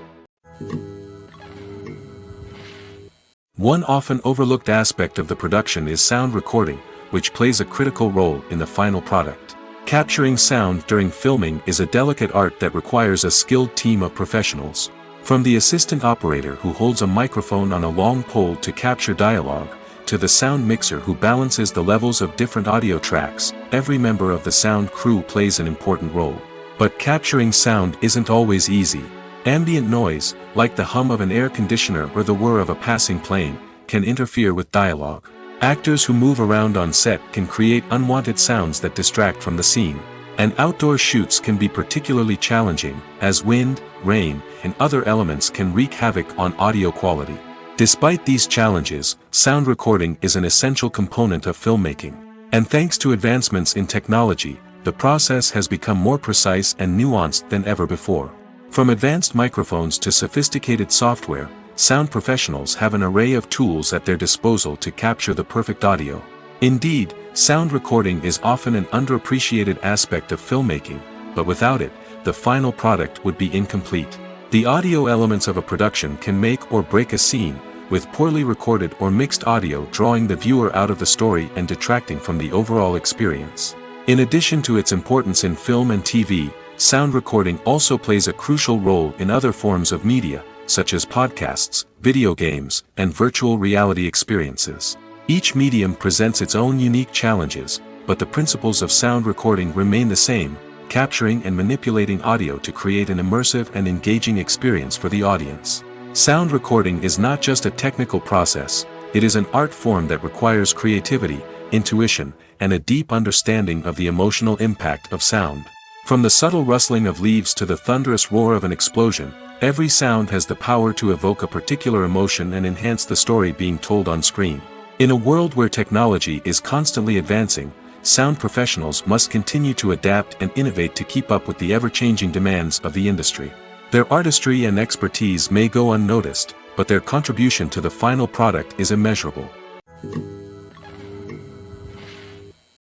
One often overlooked aspect of the production is sound recording, which plays a critical role in the final product. Capturing sound during filming is a delicate art that requires a skilled team of professionals. From the assistant operator who holds a microphone on a long pole to capture dialogue, to the sound mixer who balances the levels of different audio tracks, every member of the sound crew plays an important role. But capturing sound isn't always easy. Ambient noise, like the hum of an air conditioner or the whir of a passing plane, can interfere with dialogue. Actors who move around on set can create unwanted sounds that distract from the scene. And outdoor shoots can be particularly challenging, as wind, rain, and other elements can wreak havoc on audio quality. Despite these challenges, sound recording is an essential component of filmmaking. And thanks to advancements in technology, the process has become more precise and nuanced than ever before. From advanced microphones to sophisticated software, sound professionals have an array of tools at their disposal to capture the perfect audio. Indeed, sound recording is often an underappreciated aspect of filmmaking, but without it, the final product would be incomplete. The audio elements of a production can make or break a scene, with poorly recorded or mixed audio drawing the viewer out of the story and detracting from the overall experience. In addition to its importance in film and TV, sound recording also plays a crucial role in other forms of media, such as podcasts, video games, and virtual reality experiences. Each medium presents its own unique challenges, but the principles of sound recording remain the same, capturing and manipulating audio to create an immersive and engaging experience for the audience. Sound recording is not just a technical process, it is an art form that requires creativity, intuition, and a deep understanding of the emotional impact of sound. From the subtle rustling of leaves to the thunderous roar of an explosion, every sound has the power to evoke a particular emotion and enhance the story being told on screen. In a world where technology is constantly advancing, sound professionals must continue to adapt and innovate to keep up with the ever-changing demands of the industry. Their artistry and expertise may go unnoticed, but their contribution to the final product is immeasurable.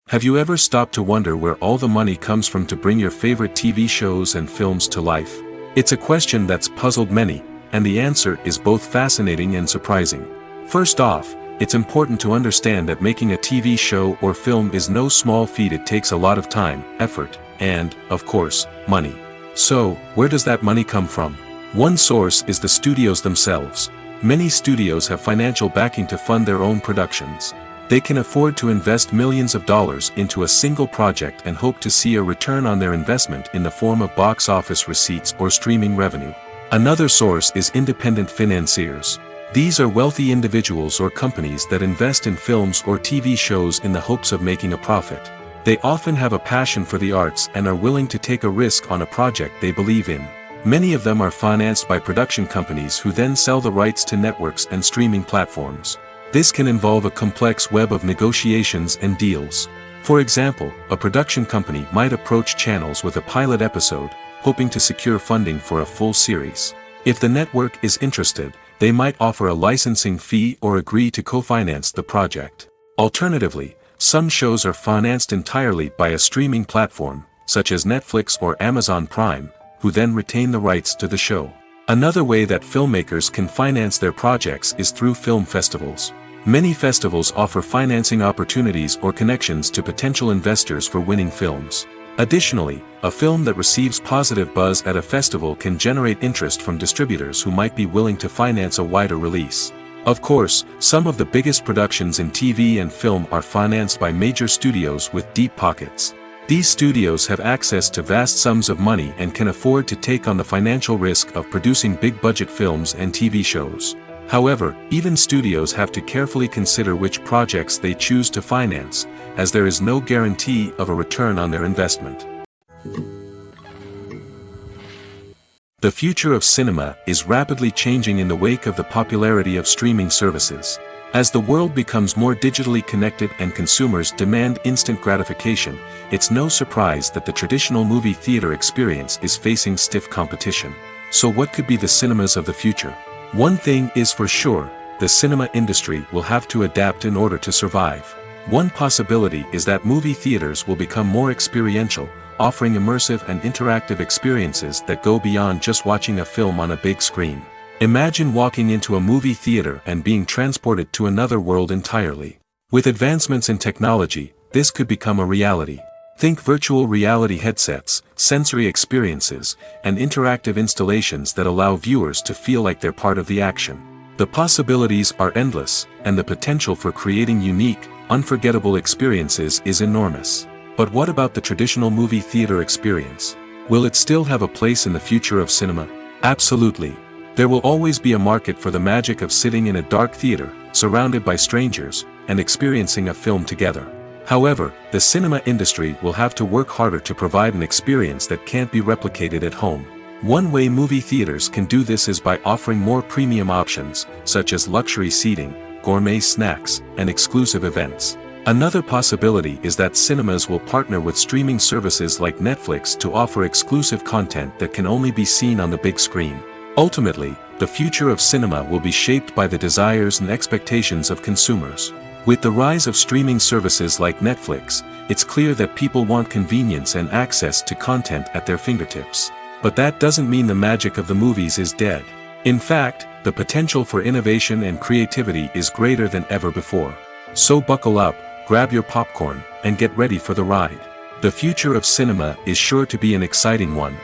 Have you ever stopped to wonder where all the money comes from to bring your favorite TV shows and films to life? It's a question that's puzzled many, and the answer is both fascinating and surprising. First off, it's important to understand that making a TV show or film is no small feat. It takes a lot of time, effort, and, of course, money. So, where does that money come from? One source is the studios themselves. Many studios have financial backing to fund their own productions. They can afford to invest millions of dollars into a single project and hope to see a return on their investment in the form of box office receipts or streaming revenue. Another source is independent financiers. These are wealthy individuals or companies that invest in films or TV shows in the hopes of making a profit. They often have a passion for the arts and are willing to take a risk on a project they believe in. Many of them are financed by production companies who then sell the rights to networks and streaming platforms. This can involve a complex web of negotiations and deals. For example, a production company might approach channels with a pilot episode, hoping to secure funding for a full series. If the network is interested, they might offer a licensing fee or agree to co-finance the project. Alternatively, some shows are financed entirely by a streaming platform, such as Netflix or Amazon Prime, who then retain the rights to the show. Another way that filmmakers can finance their projects is through film festivals. Many festivals offer financing opportunities or connections to potential investors for winning films. Additionally, a film that receives positive buzz at a festival can generate interest from distributors who might be willing to finance a wider release. Of course, some of the biggest productions in TV and film are financed by major studios with deep pockets. These studios have access to vast sums of money and can afford to take on the financial risk of producing big-budget films and TV shows. However, even studios have to carefully consider which projects they choose to finance, as there is no guarantee of a return on their investment. The future of cinema is rapidly changing in the wake of the popularity of streaming services. As the world becomes more digitally connected and consumers demand instant gratification, it's no surprise that the traditional movie theater experience is facing stiff competition. So what could be the cinemas of the future? One thing is for sure, the cinema industry will have to adapt in order to survive. One possibility is that movie theaters will become more experiential, offering immersive and interactive experiences that go beyond just watching a film on a big screen. Imagine walking into a movie theater and being transported to another world entirely. With advancements in technology, this could become a reality. Think virtual reality headsets, sensory experiences, and interactive installations that allow viewers to feel like they're part of the action. The possibilities are endless, and the potential for creating unique, unforgettable experiences is enormous. But what about the traditional movie theater experience? Will it still have a place in the future of cinema? Absolutely. There will always be a market for the magic of sitting in a dark theater, surrounded by strangers, and experiencing a film together. However, the cinema industry will have to work harder to provide an experience that can't be replicated at home. One way movie theaters can do this is by offering more premium options, such as luxury seating, gourmet snacks, and exclusive events. Another possibility is that cinemas will partner with streaming services like Netflix to offer exclusive content that can only be seen on the big screen. Ultimately, the future of cinema will be shaped by the desires and expectations of consumers. With the rise of streaming services like Netflix, it's clear that people want convenience and access to content at their fingertips. But that doesn't mean the magic of the movies is dead. In fact, the potential for innovation and creativity is greater than ever before. So buckle up, grab your popcorn, and get ready for the ride. The future of cinema is sure to be an exciting one.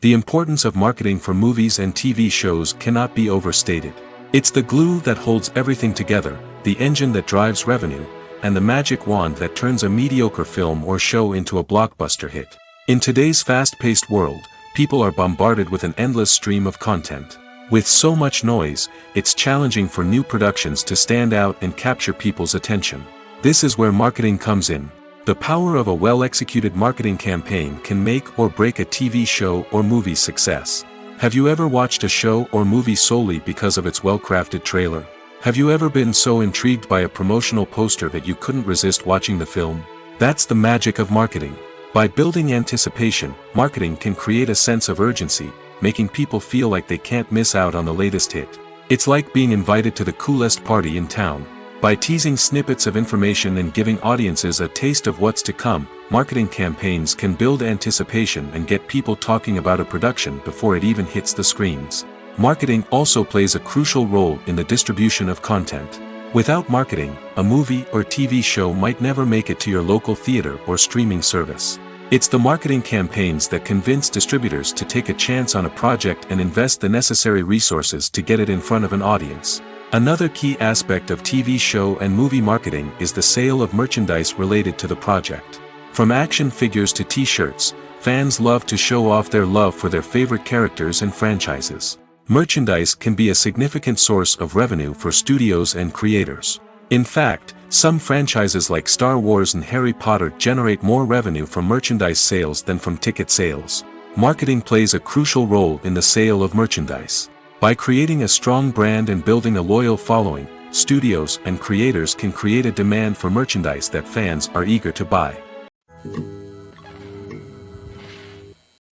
The importance of marketing for movies and TV shows cannot be overstated. It's the glue that holds everything together, the engine that drives revenue, and the magic wand that turns a mediocre film or show into a blockbuster hit. In today's fast-paced world, people are bombarded with an endless stream of content. With so much noise, it's challenging for new productions to stand out and capture people's attention. This is where marketing comes in. The power of a well-executed marketing campaign can make or break a TV show or movie's success. Have you ever watched a show or movie solely because of its well-crafted trailer? Have you ever been so intrigued by a promotional poster that you couldn't resist watching the film? That's the magic of marketing. By building anticipation, marketing can create a sense of urgency, making people feel like they can't miss out on the latest hit. It's like being invited to the coolest party in town. By teasing snippets of information and giving audiences a taste of what's to come, marketing campaigns can build anticipation and get people talking about a production before it even hits the screens. Marketing also plays a crucial role in the distribution of content. Without marketing, a movie or TV show might never make it to your local theater or streaming service. It's the marketing campaigns that convince distributors to take a chance on a project and invest the necessary resources to get it in front of an audience. Another key aspect of TV show and movie marketing is the sale of merchandise related to the project. From action figures to t-shirts, fans love to show off their love for their favorite characters and franchises. Merchandise can be a significant source of revenue for studios and creators. In fact, some franchises like Star Wars and Harry Potter generate more revenue from merchandise sales than from ticket sales. Marketing plays a crucial role in the sale of merchandise. By creating a strong brand and building a loyal following, studios and creators can create a demand for merchandise that fans are eager to buy.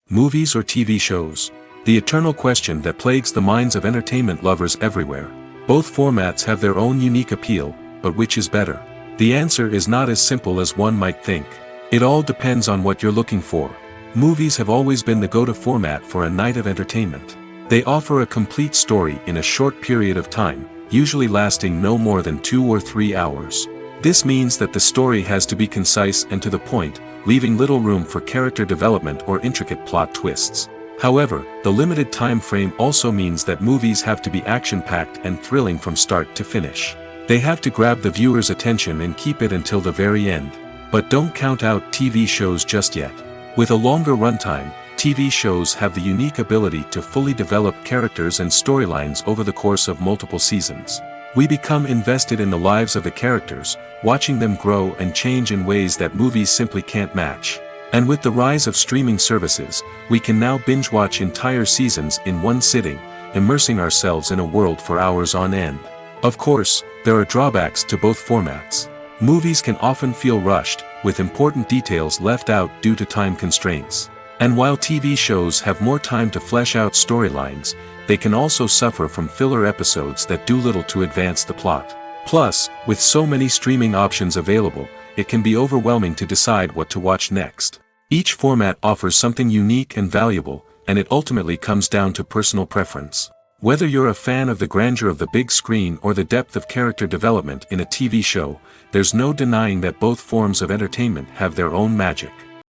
Movies or TV shows? The eternal question that plagues the minds of entertainment lovers everywhere. Both formats have their own unique appeal, but which is better? The answer is not as simple as one might think. It all depends on what you're looking for. Movies have always been the go-to format for a night of entertainment. They offer a complete story in a short period of time, usually lasting no more than 2 or 3 hours. This means that the story has to be concise and to the point, leaving little room for character development or intricate plot twists. However, the limited time frame also means that movies have to be action-packed and thrilling from start to finish. They have to grab the viewer's attention and keep it until the very end. But don't count out TV shows just yet. With a longer runtime, TV shows have the unique ability to fully develop characters and storylines over the course of multiple seasons. We become invested in the lives of the characters, watching them grow and change in ways that movies simply can't match. And with the rise of streaming services, we can now binge-watch entire seasons in one sitting, immersing ourselves in a world for hours on end. Of course, there are drawbacks to both formats. Movies can often feel rushed, with important details left out due to time constraints. And while TV shows have more time to flesh out storylines, they can also suffer from filler episodes that do little to advance the plot. Plus, with so many streaming options available, it can be overwhelming to decide what to watch next. Each format offers something unique and valuable, and it ultimately comes down to personal preference. Whether you're a fan of the grandeur of the big screen or the depth of character development in a TV show, there's no denying that both forms of entertainment have their own magic.